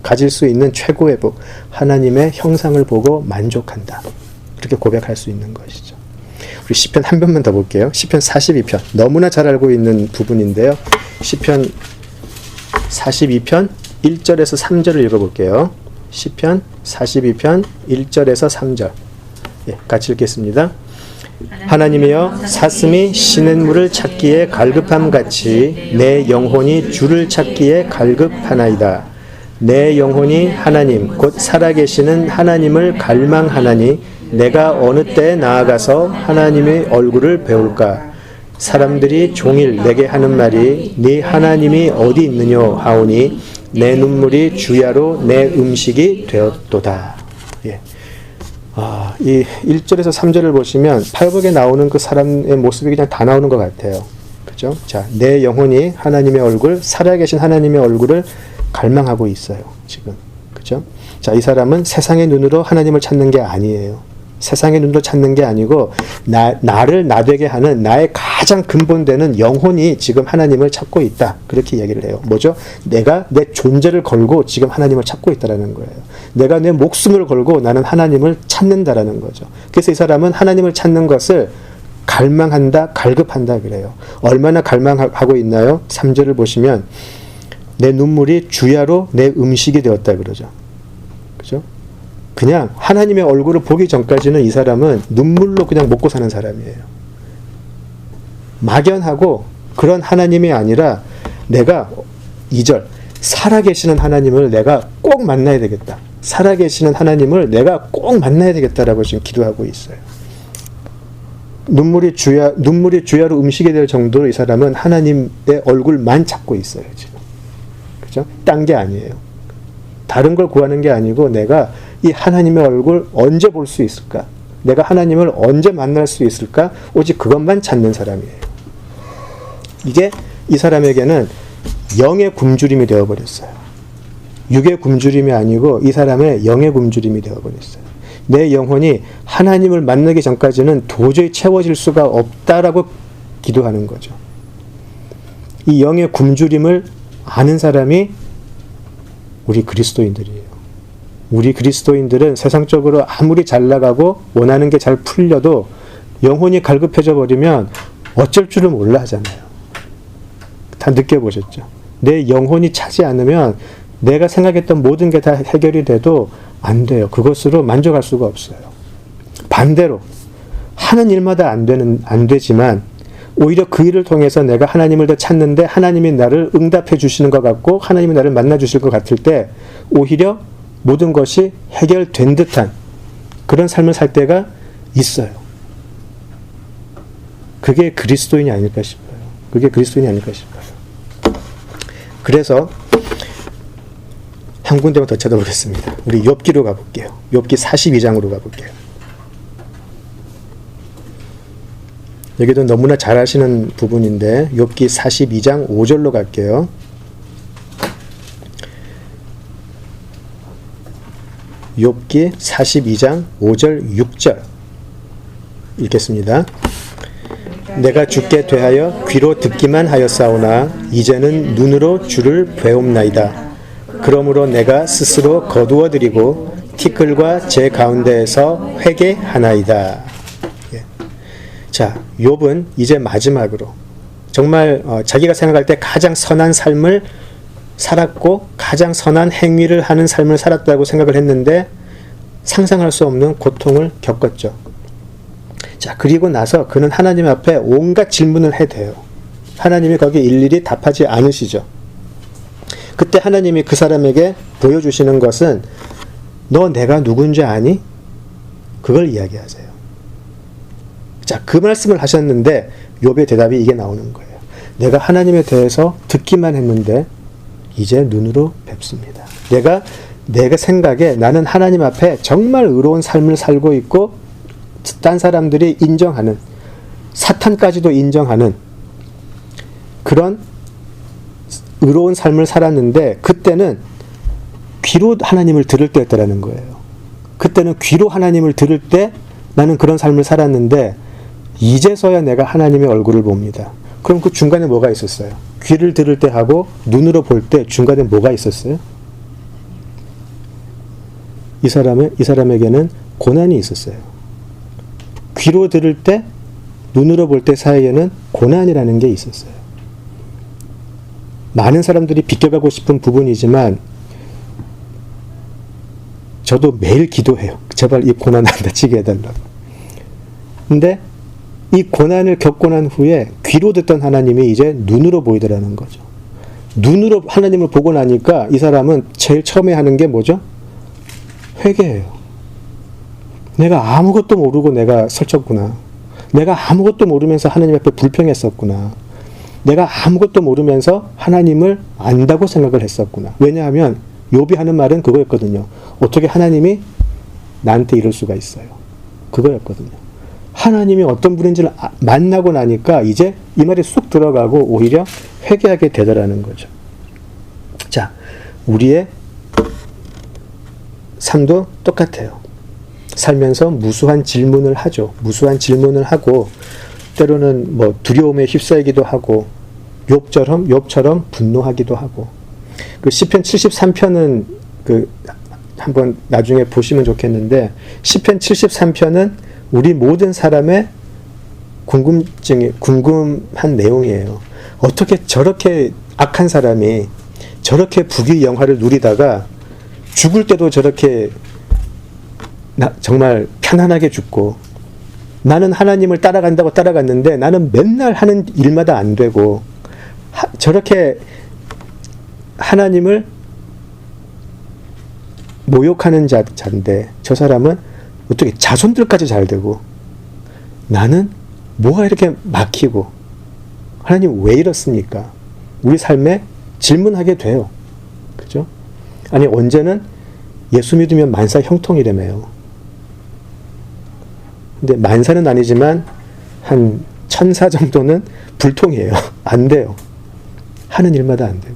가질 수 있는 최고의 복, 하나님의 형상을 보고 만족한다. 그렇게 고백할 수 있는 것이죠. 우리 시편 한 편만 더 볼게요. 시편 42편. 너무나 잘 알고 있는 부분인데요. 시편 42편 1절에서 3절을 읽어볼게요. 시편 42편 1절에서 3절. 예, 같이 읽겠습니다. 하나님이여, 사슴이 시냇물을 찾기에 갈급함같이 내 영혼이 주를 찾기에 갈급하나이다. 내 영혼이 하나님 곧 살아계시는 하나님을 갈망하나니 내가 어느 때에 나아가서 하나님의 얼굴을 배울까? 사람들이 종일 내게 하는 말이 네 하나님이 어디 있느냐 하오니 내 눈물이 주야로 내 음식이 되었도다. 예. 이 1절에서 3절을 보시면 팔복에 나오는 그 사람의 모습이 그냥 다 나오는 것 같아요. 그죠? 자, 내 영혼이 하나님의 얼굴, 살아계신 하나님의 얼굴을 갈망하고 있어요. 지금. 그죠? 자, 이 사람은 세상의 눈으로 하나님을 찾는 게 아니에요. 세상의 눈으로 찾는 게 아니고 나를 나되게 하는 나의 가장 근본되는 영혼이 지금 하나님을 찾고 있다. 그렇게 이야기를 해요. 뭐죠? 내가 내 존재를 걸고 지금 하나님을 찾고 있다라는 거예요. 내가 내 목숨을 걸고 나는 하나님을 찾는다라는 거죠. 그래서 이 사람은 하나님을 찾는 것을 갈망한다, 갈급한다 그래요. 얼마나 갈망하고 있나요? 3절을 보시면 내 눈물이 주야로 내 음식이 되었다 그러죠. 그죠? 그냥 하나님의 얼굴을 보기 전까지는 이 사람은 눈물로 그냥 먹고 사는 사람이에요. 막연하고 그런 하나님이 아니라 내가 2절 살아계시는 하나님을 내가 꼭 만나야 되겠다. 살아계시는 하나님을 내가 꼭 만나야 되겠다라고 지금 기도하고 있어요. 눈물이 주야로 음식이 될 정도로 이 사람은 하나님의 얼굴만 찾고 있어요. 지금. 그죠? 딴 게 아니에요. 다른 걸 구하는 게 아니고 내가 이 하나님의 얼굴 언제 볼 수 있을까? 내가 하나님을 언제 만날 수 있을까? 오직 그것만 찾는 사람이에요. 이게 이 사람에게는 영의 굶주림이 되어버렸어요. 육의 굶주림이 아니고 이 사람의 영의 굶주림이 되어버렸어요. 내 영혼이 하나님을 만나기 전까지는 도저히 채워질 수가 없다라고 기도하는 거죠. 이 영의 굶주림을 아는 사람이 우리 그리스도인들이에요. 우리 그리스도인들은 세상적으로 아무리 잘 나가고 원하는 게 잘 풀려도 영혼이 갈급해져 버리면 어쩔 줄을 몰라 하잖아요. 다 느껴보셨죠? 내 영혼이 차지 않으면 내가 생각했던 모든 게 다 해결이 돼도 안 돼요. 그것으로 만족할 수가 없어요. 반대로 하는 일마다 안 되지만 오히려 그 일을 통해서 내가 하나님을 더 찾는데 하나님이 나를 응답해 주시는 것 같고 하나님이 나를 만나 주실 것 같을 때 오히려 모든 것이 해결된 듯한 그런 삶을 살 때가 있어요. 그게 그리스도인이 아닐까 싶어요. 그게 그리스도인이 아닐까 싶어요. 그래서 한 군데만 더 찾아보겠습니다. 우리 욥기로 가볼게요. 욥기 42장으로 가볼게요. 여기도 너무나 잘 아시는 부분인데 욥기 42장 5절로 갈게요. 욥기 42장 5절 6절 읽겠습니다. 내가 주께 대하여 귀로 듣기만 하였사오나 이제는 눈으로 주를 배움나이다. 그러므로 내가 스스로 거두어드리고 티끌과 제 가운데에서 회개하나이다. 예. 자, 욥은 이제 마지막으로 정말 자기가 생각할 때 가장 선한 삶을 살았고 가장 선한 행위를 하는 삶을 살았다고 생각을 했는데 상상할 수 없는 고통을 겪었죠. 자, 그리고 나서 그는 하나님 앞에 온갖 질문을 해대요. 하나님이 거기에 일일이 답하지 않으시죠. 그때 하나님이 그 사람에게 보여주시는 것은 너 내가 누군지 아니? 그걸 이야기하세요. 자, 그 말씀을 하셨는데 욥의 대답이 이게 나오는 거예요. 내가 하나님에 대해서 듣기만 했는데 이제 눈으로 뵙습니다. 내가 생각에 나는 하나님 앞에 정말 의로운 삶을 살고 있고 딴 사람들이 인정하는 사탄까지도 인정하는 그런 의로운 삶을 살았는데 그때는 귀로 하나님을 들을 때였다라는 거예요. 그때는 귀로 하나님을 들을 때 나는 그런 삶을 살았는데 이제서야 내가 하나님의 얼굴을 봅니다. 그럼 그 중간에 뭐가 있었어요? 귀를 들을 때 하고 눈으로 볼 때 중간에 뭐가 있었어요? 이 사람에게는 고난이 있었어요. 귀로 들을 때 눈으로 볼 때 사이에는 고난이라는 게 있었어요. 많은 사람들이 비껴가고 싶은 부분이지만 저도 매일 기도해요. 제발 이 고난 안 다치게 해달라고. 근데 이 고난을 겪고 난 후에 귀로 듣던 하나님이 이제 눈으로 보이더라는 거죠. 눈으로 하나님을 보고 나니까 이 사람은 제일 처음에 하는 게 뭐죠? 회개해요. 내가 아무것도 모르고 내가 설쳤구나. 내가 아무것도 모르면서 하나님 앞에 불평했었구나. 내가 아무것도 모르면서 하나님을 안다고 생각을 했었구나. 왜냐하면 욥이 하는 말은 그거였거든요. 어떻게 하나님이 나한테 이럴 수가 있어요. 그거였거든요. 하나님이 어떤 분인지를 만나고 나니까 이제 이 말이 쑥 들어가고 오히려 회개하게 되더라는 거죠. 자, 우리의 삶도 똑같아요. 살면서 무수한 질문을 하죠. 무수한 질문을 하고 때로는 뭐 두려움에 휩싸이기도 하고 욥처럼 분노하기도 하고 그 시편 73편은 그 한번 나중에 보시면 좋겠는데 시편 73편은 우리 모든 사람의 궁금한 내용이에요. 어떻게 저렇게 악한 사람이 저렇게 부귀영화를 누리다가 죽을 때도 저렇게 정말 편안하게 죽고 나는 하나님을 따라간다고 따라갔는데 나는 맨날 하는 일마다 안 되고 저렇게 하나님을 모욕하는 자인데 저 사람은 어떻게 자손들까지 잘 되고 나는 뭐가 이렇게 막히고 하나님 왜 이렇습니까? 우리 삶에 질문하게 돼요. 그죠? 아니 언제는 예수 믿으면 만사 형통이라며요. 근데 만사는 아니지만 한 1000사 정도는 불통이에요. 안 돼요. 하는 일마다 안 되고.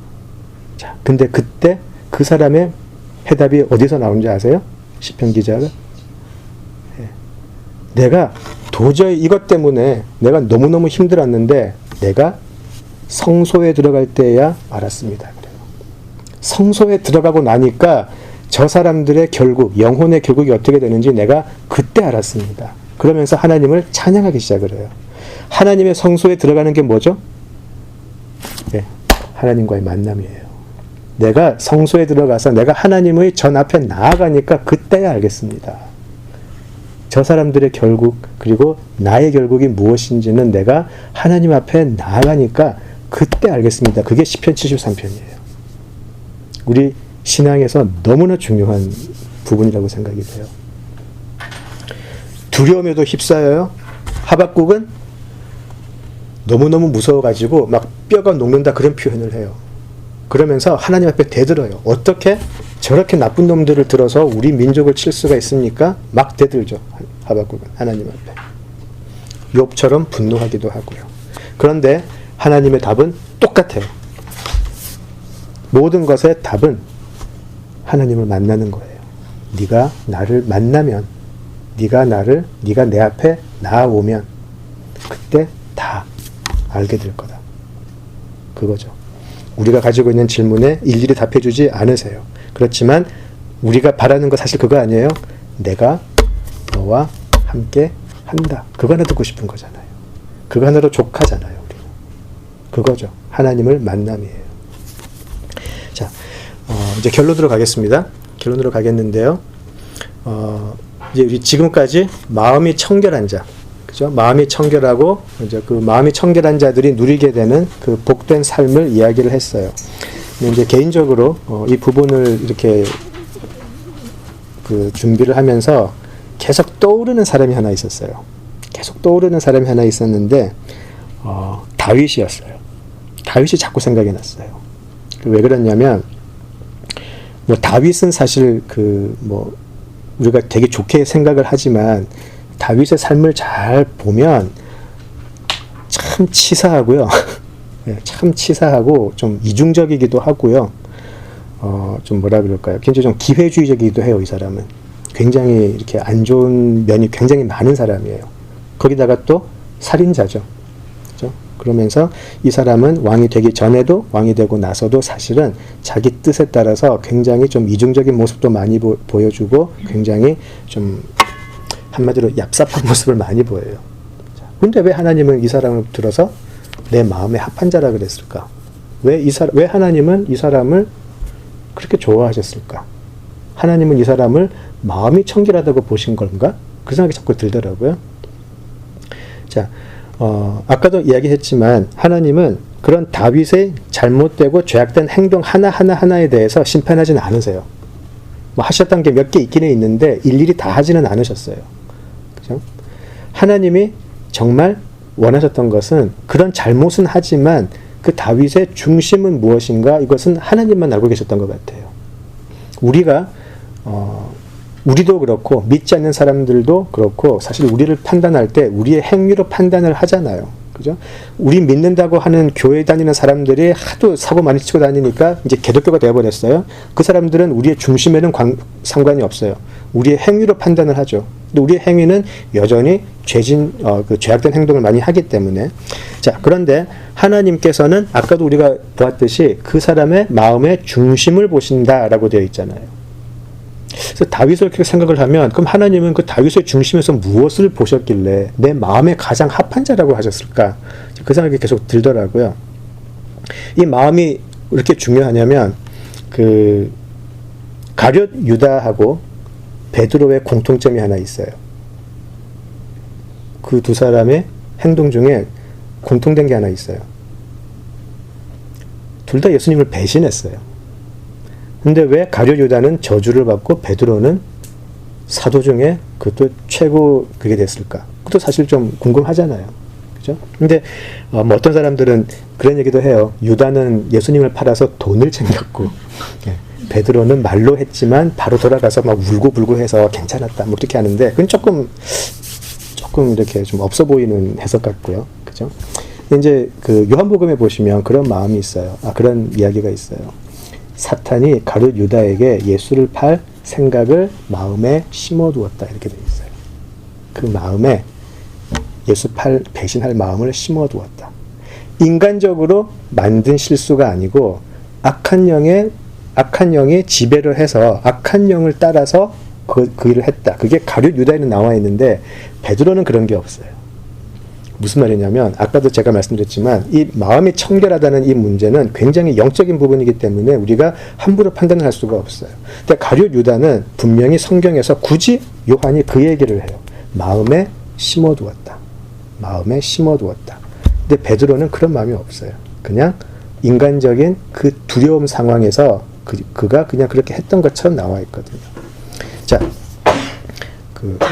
자, 근데 그때 그 사람의 해답이 어디서 나오는지 아세요? 시편 기자가 내가 도저히 이것 때문에 내가 너무너무 힘들었는데 내가 성소에 들어갈 때야 알았습니다. 그래요. 성소에 들어가고 나니까 저 사람들의 결국, 영혼의 결국이 어떻게 되는지 내가 그때 알았습니다. 그러면서 하나님을 찬양하기 시작을 해요. 하나님의 성소에 들어가는 게 뭐죠? 네. 하나님과의 만남이에요. 내가 성소에 들어가서 내가 하나님의 전 앞에 나아가니까 그때야 알겠습니다. 저 사람들의 결국 그리고 나의 결국이 무엇인지는 내가 하나님 앞에 나아가니까 그때 알겠습니다. 그게 시편 73편이에요. 우리 신앙에서 너무나 중요한 부분이라고 생각이 돼요. 두려움에도 휩싸여요. 하박국은 너무너무 무서워가지고 막 뼈가 녹는다 그런 표현을 해요. 그러면서 하나님 앞에 대들어요. 어떻게 저렇게 나쁜 놈들을 들어서 우리 민족을 칠 수가 있습니까? 막 대들죠. 하박국은 하나님 앞에. 욥처럼 분노하기도 하고요. 그런데 하나님의 답은 똑같아요. 모든 것의 답은 하나님을 만나는 거예요. 네가 나를 만나면, 네가 내 앞에 나아오면 그때 다 알게 될 거다. 그거죠. 우리가 가지고 있는 질문에 일일이 답해주지 않으세요. 그렇지만 우리가 바라는 거 사실 그거 아니에요? 내가 너와 함께 한다. 그거 하나 듣고 싶은 거잖아요. 그거 하나로 족하잖아요. 우리는. 그거죠. 하나님을 만남이에요. 자, 이제 결론으로 가겠습니다. 결론으로 가겠는데요. 이제 우리 지금까지 마음이 청결한 자, 그죠? 마음이 청결하고 이제 그 마음이 청결한 자들이 누리게 되는 그 복된 삶을 이야기를 했어요. 근데 이제 개인적으로 이 부분을 이렇게 그 준비를 하면서 계속 떠오르는 사람이 하나 있었어요. 계속 떠오르는 사람이 하나 있었는데 다윗이었어요. 다윗이 자꾸 생각이 났어요. 왜 그랬냐면 뭐 다윗은 사실 그 뭐 우리가 되게 좋게 생각을 하지만 다윗의 삶을 잘 보면 참 치사하고요. 참 치사하고 좀 이중적이기도 하고요. 좀 뭐라 그럴까요? 굉장히 좀 기회주의적이기도 해요. 이 사람은 굉장히 이렇게 안 좋은 면이 굉장히 많은 사람이에요. 거기다가 또 살인자죠. 그렇죠? 그러면서 이 사람은 왕이 되기 전에도 왕이 되고 나서도 사실은 자기 뜻에 따라서 굉장히 좀 이중적인 모습도 많이 보여주고 굉장히 좀 한마디로 얍삽한 모습을 많이 보여요. 근데 왜 하나님은 이 사람을 들어서 내 마음에 합한 자라 그랬을까? 왜 하나님은 이 사람을 그렇게 좋아하셨을까? 하나님은 이 사람을 마음이 청결하다고 보신 건가? 그 생각이 자꾸 들더라고요. 자, 아까도 이야기했지만 하나님은 그런 다윗의 잘못되고 죄악된 행동 하나하나에 대해서 심판하지는 않으세요. 뭐 하셨던 게 몇 개 있기는 있는데 일일이 다 하지는 않으셨어요. 그죠? 하나님이 정말 원하셨던 것은 그런 잘못은 하지만 그 다윗의 중심은 무엇인가 이것은 하나님만 알고 계셨던 것 같아요. 우리도 그렇고 믿지 않는 사람들도 그렇고 사실 우리를 판단할 때 우리의 행위로 판단을 하잖아요. 그죠? 우리 믿는다고 하는 교회 다니는 사람들이 하도 사고 많이 치고 다니니까 이제 개독교가 되어버렸어요. 그 사람들은 우리의 중심에는 상관이 없어요. 우리의 행위로 판단을 하죠. 근데 우리의 행위는 여전히 그 죄악된 행동을 많이 하기 때문에. 자, 그런데 하나님께서는 아까도 우리가 보았듯이 그 사람의 마음의 중심을 보신다라고 되어 있잖아요. 그래서 다윗을 이렇게 생각을 하면 그럼 하나님은 그 다윗의 중심에서 무엇을 보셨길래 내 마음에 가장 합한 자라고 하셨을까? 그 생각이 계속 들더라고요. 이 마음이 왜 이렇게 중요하냐면 그 가룟 유다하고 베드로의 공통점이 하나 있어요. 그 두 사람의 행동 중에 공통된 게 하나 있어요. 둘 다 예수님을 배신했어요. 근데 왜 가룟 유다는 저주를 받고 베드로는 사도 중에 그것도 최고 그게 됐을까? 그것도 사실 좀 궁금하잖아요. 그죠? 근데 뭐 어떤 사람들은 그런 얘기도 해요. 유다는 예수님을 팔아서 돈을 챙겼고 베드로는 말로 했지만 바로 돌아가서 막 울고불고 해서 괜찮았다. 뭐 그렇게 하는데 그건 조금 이렇게 좀 없어 보이는 해석 같고요. 그죠? 이제 그 요한복음에 보시면 그런 마음이 있어요. 그런 이야기가 있어요. 사탄이 가룟 유다에게 예수를 팔 생각을 마음에 심어두었다. 이렇게 되어 있어요. 그 마음에 예수 배신할 마음을 심어두었다. 인간적으로 만든 실수가 아니고 악한 영이 지배를 해서 악한 영을 따라서 그 일을 했다. 그게 가룟 유다에는 나와 있는데 베드로는 그런 게 없어요. 무슨 말이냐면 아까도 제가 말씀드렸지만 이 마음이 청결하다는 이 문제는 굉장히 영적인 부분이기 때문에 우리가 함부로 판단을 할 수가 없어요. 근데 가룟 유다는 분명히 성경에서 굳이 요한이 그 얘기를 해요. 마음에 심어두었다. 마음에 심어두었다. 근데 베드로는 그런 마음이 없어요. 그냥 인간적인 그 두려움 상황에서 그가 그냥 그렇게 했던 것처럼 나와 있거든요. 자,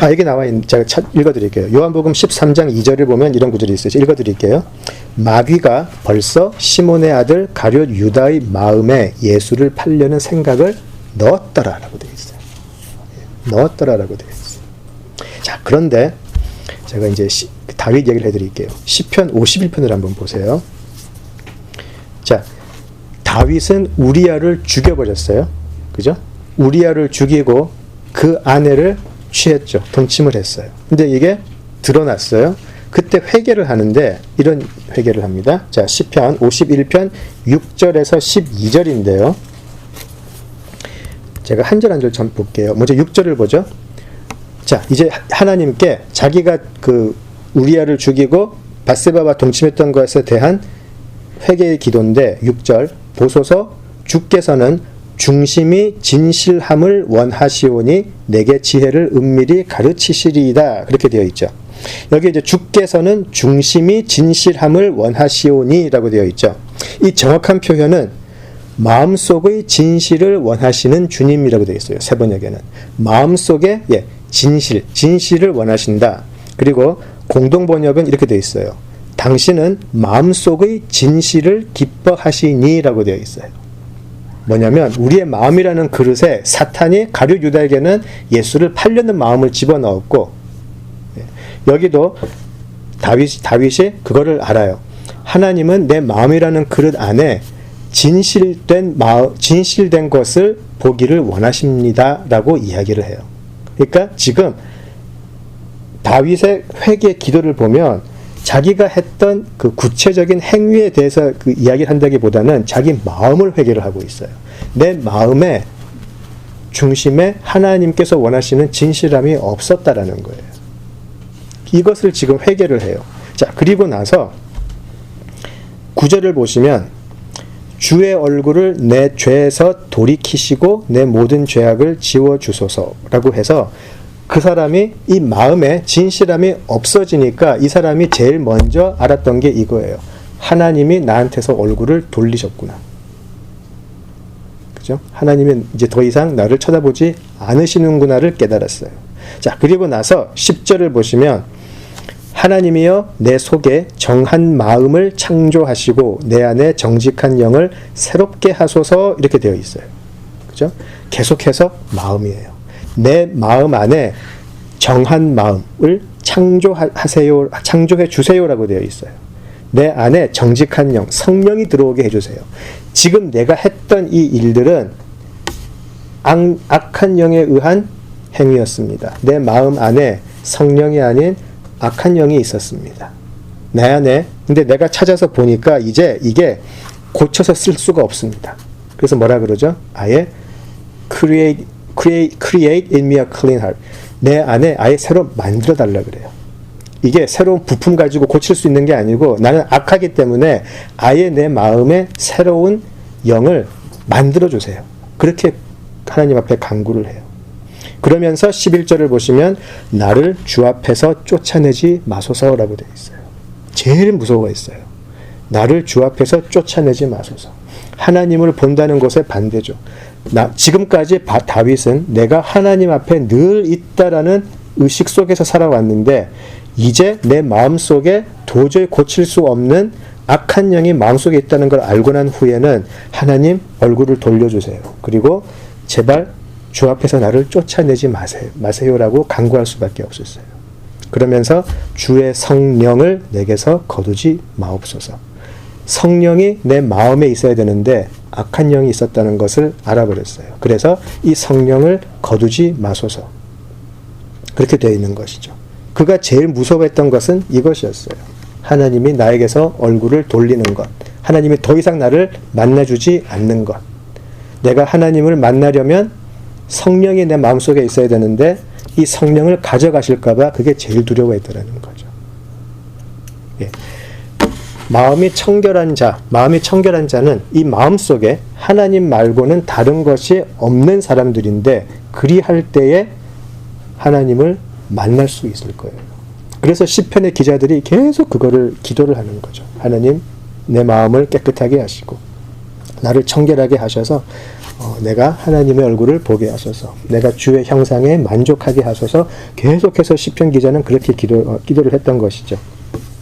여기 나와 있는, 제가 읽어드릴게요. 요한복음 13장 2절을 보면 이런 구절이 있어요. 읽어드릴게요. 마귀가 벌써 시몬의 아들 가룟 유다의 마음에 예수를 팔려는 생각을 넣었더라라고 되어 있어요. 넣었더라라고 되어 있어요. 자, 그런데 제가 이제 다윗 얘기를 해드릴게요. 시편 51편을 한번 보세요. 자, 다윗은 우리아를 죽여버렸어요. 그죠? 우리아를 죽이고 그 아내를 취했죠. 동침을 했어요. 근데 이게 드러났어요. 그때 회개를 하는데 이런 회개를 합니다. 자, 시편 51편 6절에서 12절인데요. 제가 한 절 한 절 좀 볼게요. 먼저 6절을 보죠. 자, 이제 하나님께 자기가 그 우리아를 죽이고 밧세바와 동침했던 것에 대한 회개의 기도인데 6절 보소서 주께서는 중심이 진실함을 원하시오니 내게 지혜를 은밀히 가르치시리이다. 그렇게 되어 있죠. 여기 이제 주께서는 중심이 진실함을 원하시오니 라고 되어 있죠. 이 정확한 표현은 마음속의 진실을 원하시는 주님이라고 되어 있어요. 세 번역에는 마음속의 진실을 원하신다. 그리고 공동 번역은 이렇게 되어 있어요. 당신은 마음속의 진실을 기뻐하시니 라고 되어 있어요. 뭐냐면 우리의 마음이라는 그릇에 사탄이 가룟 유다에게는 예수를 팔려는 마음을 집어넣었고, 여기도 다윗이 그거를 알아요. 하나님은 내 마음이라는 그릇 안에 진실된 것을 보기를 원하십니다 라고 이야기를 해요. 그러니까 지금 다윗의 회개 기도를 보면 자기가 했던 그 구체적인 행위에 대해서 그 이야기를 한다기보다는 자기 마음을 회개를 하고 있어요. 내 마음의 중심에 하나님께서 원하시는 진실함이 없었다라는 거예요. 이것을 지금 회개를 해요. 자, 그리고 나서 9절을 보시면 주의 얼굴을 내 죄에서 돌이키시고 내 모든 죄악을 지워주소서라고 해서 그 사람이 이 마음에 진실함이 없어지니까 이 사람이 제일 먼저 알았던 게 이거예요. 하나님이 나한테서 얼굴을 돌리셨구나. 그죠? 하나님은 이제 더 이상 나를 쳐다보지 않으시는구나를 깨달았어요. 자, 그리고 나서 10절을 보시면 하나님이여 내 속에 정한 마음을 창조하시고 내 안에 정직한 영을 새롭게 하소서 이렇게 되어 있어요. 그죠? 계속해서 마음이에요. 내 마음 안에 정한 마음을 창조해 주세요라고 되어 있어요. 내 안에 정직한 영, 성령이 들어오게 해주세요. 지금 내가 했던 이 일들은 악한 영에 의한 행위였습니다. 내 마음 안에 성령이 아닌 악한 영이 있었습니다. 내 안에. 근데 내가 찾아서 보니까 이제 이게 고쳐서 쓸 수가 없습니다. 그래서 뭐라 그러죠? 아예 create in me a clean heart. 내 안에 아예 새로 만들어 달라 그래요. 이게 새로운 부품 가지고 고칠 수 있는 게 아니고 나는 악하기 때문에 아예 내 마음에 새로운 영을 만들어 주세요. 그렇게 하나님 앞에 간구를 해요. 그러면서 11절을 보시면 나를 주 앞에서 쫓아내지 마소서라고 되어 있어요. 제일 무서워했어요. 나를 주 앞에서 쫓아내지 마소서. 하나님을 본다는 것에 반대죠. 지금까지 다윗은 내가 하나님 앞에 늘 있다라는 의식 속에서 살아왔는데 이제 내 마음속에 도저히 고칠 수 없는 악한 영이 마음속에 있다는 걸 알고 난 후에는 하나님 얼굴을 돌려주세요. 그리고 제발 주 앞에서 나를 쫓아내지 마세요라고 간구할 수밖에 없었어요. 그러면서 주의 성령을 내게서 거두지 마옵소서. 성령이 내 마음에 있어야 되는데 악한 영이 있었다는 것을 알아버렸어요. 그래서 이 성령을 거두지 마소서. 그렇게 되어 있는 것이죠. 그가 제일 무서워했던 것은 이것이었어요. 하나님이 나에게서 얼굴을 돌리는 것. 하나님이 더 이상 나를 만나주지 않는 것. 내가 하나님을 만나려면 성령이 내 마음속에 있어야 되는데 이 성령을 가져가실까 봐 그게 제일 두려워했더라는 거죠. 예. 마음이 청결한 자는 이 마음 속에 하나님 말고는 다른 것이 없는 사람들인데 그리할 때에 하나님을 만날 수 있을 거예요. 그래서 시편의 기자들이 계속 그거를 기도를 하는 거죠. 하나님, 내 마음을 깨끗하게 하시고 나를 청결하게 하셔서 내가 하나님의 얼굴을 보게 하소서, 내가 주의 형상에 만족하게 하소서. 계속해서 시편 기자는 그렇게 기도를 했던 것이죠.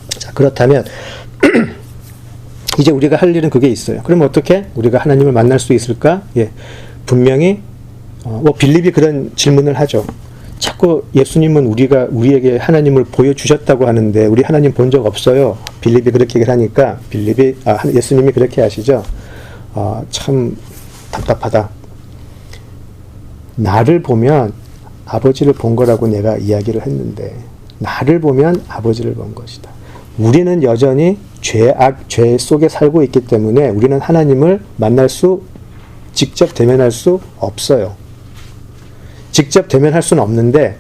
자, 그렇다면 이제 우리가 할 일은 그게 있어요. 그럼 어떻게 우리가 하나님을 만날 수 있을까? 예, 분명히 빌립이 그런 질문을 하죠. 자꾸 예수님은 우리에게 하나님을 보여주셨다고 하는데 우리 하나님 본 적 없어요. 빌립이 그렇게 얘기를 하니까 예수님이 그렇게 하시죠. 참 답답하다. 나를 보면 아버지를 본 거라고 내가 이야기를 했는데 나를 보면 아버지를 본 것이다. 우리는 여전히 죄 속에 살고 있기 때문에 우리는 하나님을 직접 대면할 수 없어요. 직접 대면할 수는 없는데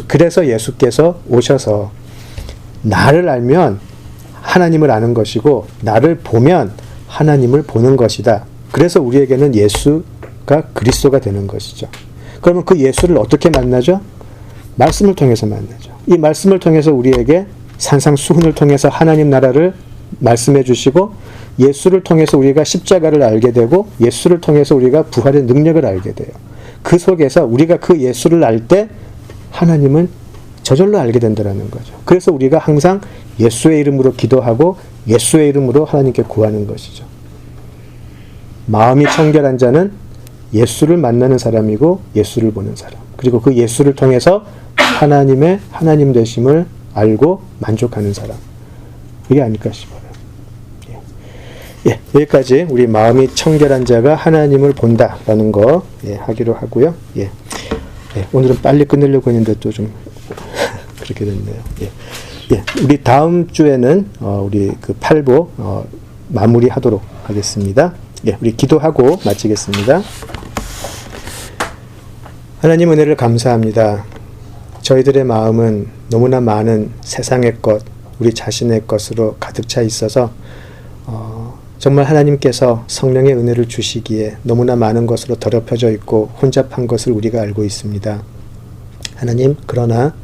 그래서 예수께서 오셔서 나를 알면 하나님을 아는 것이고 나를 보면 하나님을 보는 것이다. 그래서 우리에게는 예수가 그리스도가 되는 것이죠. 그러면 그 예수를 어떻게 만나죠? 말씀을 통해서 만나죠. 이 말씀을 통해서 우리에게 산상수훈을 통해서 하나님 나라를 말씀해 주시고 예수를 통해서 우리가 십자가를 알게 되고 예수를 통해서 우리가 부활의 능력을 알게 돼요. 그 속에서 우리가 그 예수를 알 때 하나님은 저절로 알게 된다는 거죠. 그래서 우리가 항상 예수의 이름으로 기도하고 예수의 이름으로 하나님께 구하는 것이죠. 마음이 청결한 자는 예수를 만나는 사람이고 예수를 보는 사람. 그리고 그 예수를 통해서 하나님의 하나님 되심을 알고 만족하는 사람. 이게 아닐까 싶어요. 예, 여기까지 우리 마음이 청결한 자가 하나님을 본다라는 거 하기로 하고요. 오늘은 빨리 끝내려고 했는데 또 좀 그렇게 됐네요. 우리 다음 주에는 우리 그 8부 마무리하도록 하겠습니다. 우리 기도하고 마치겠습니다. 하나님 은혜를 감사합니다. 저희들의 마음은 너무나 많은 세상의 것, 우리 자신의 것으로 가득 차 있어서 정말 하나님께서 성령의 은혜를 주시기에 너무나 많은 것으로 더럽혀져 있고 혼잡한 것을 우리가 알고 있습니다. 하나님, 그러나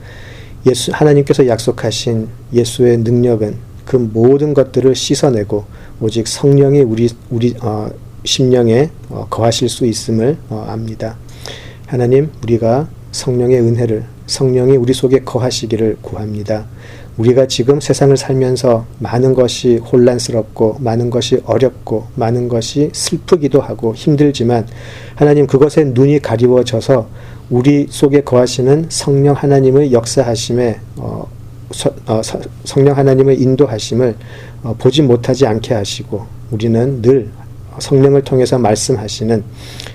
하나님께서 약속하신 예수의 능력은 그 모든 것들을 씻어내고 오직 성령이 우리 심령에 거하실 수 있음을 압니다. 하나님, 우리가 성령의 은혜를, 성령이 우리 속에 거하시기를 구합니다. 우리가 지금 세상을 살면서 많은 것이 혼란스럽고 많은 것이 어렵고 많은 것이 슬프기도 하고 힘들지만 하나님, 그것에 눈이 가리워져서 우리 속에 거하시는 성령 하나님의 역사하심에 성령 하나님의 인도하심을 보지 못하지 않게 하시고 우리는 늘 성령을 통해서 말씀하시는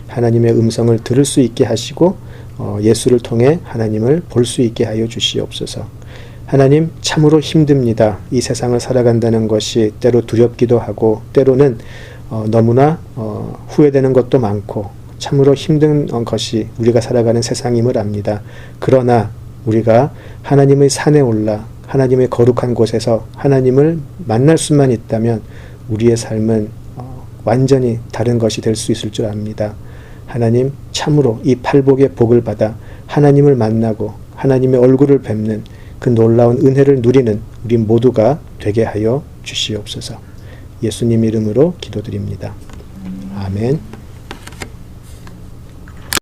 하나님의 음성을 들을 수 있게 하시고 예수를 통해 하나님을 볼 수 있게 하여 주시옵소서. 하나님, 참으로 힘듭니다. 이 세상을 살아간다는 것이 때로 두렵기도 하고 때로는 너무나 후회되는 것도 많고 참으로 힘든 것이 우리가 살아가는 세상임을 압니다. 그러나 우리가 하나님의 산에 올라 하나님의 거룩한 곳에서 하나님을 만날 수만 있다면 우리의 삶은 완전히 다른 것이 될 수 있을 줄 압니다. 하나님, 참으로 이 팔복의 복을 받아 하나님을 만나고 하나님의 얼굴을 뵙는 그 놀라운 은혜를 누리는 우리 모두가 되게 하여 주시옵소서. 예수님 이름으로 기도드립니다. 아멘.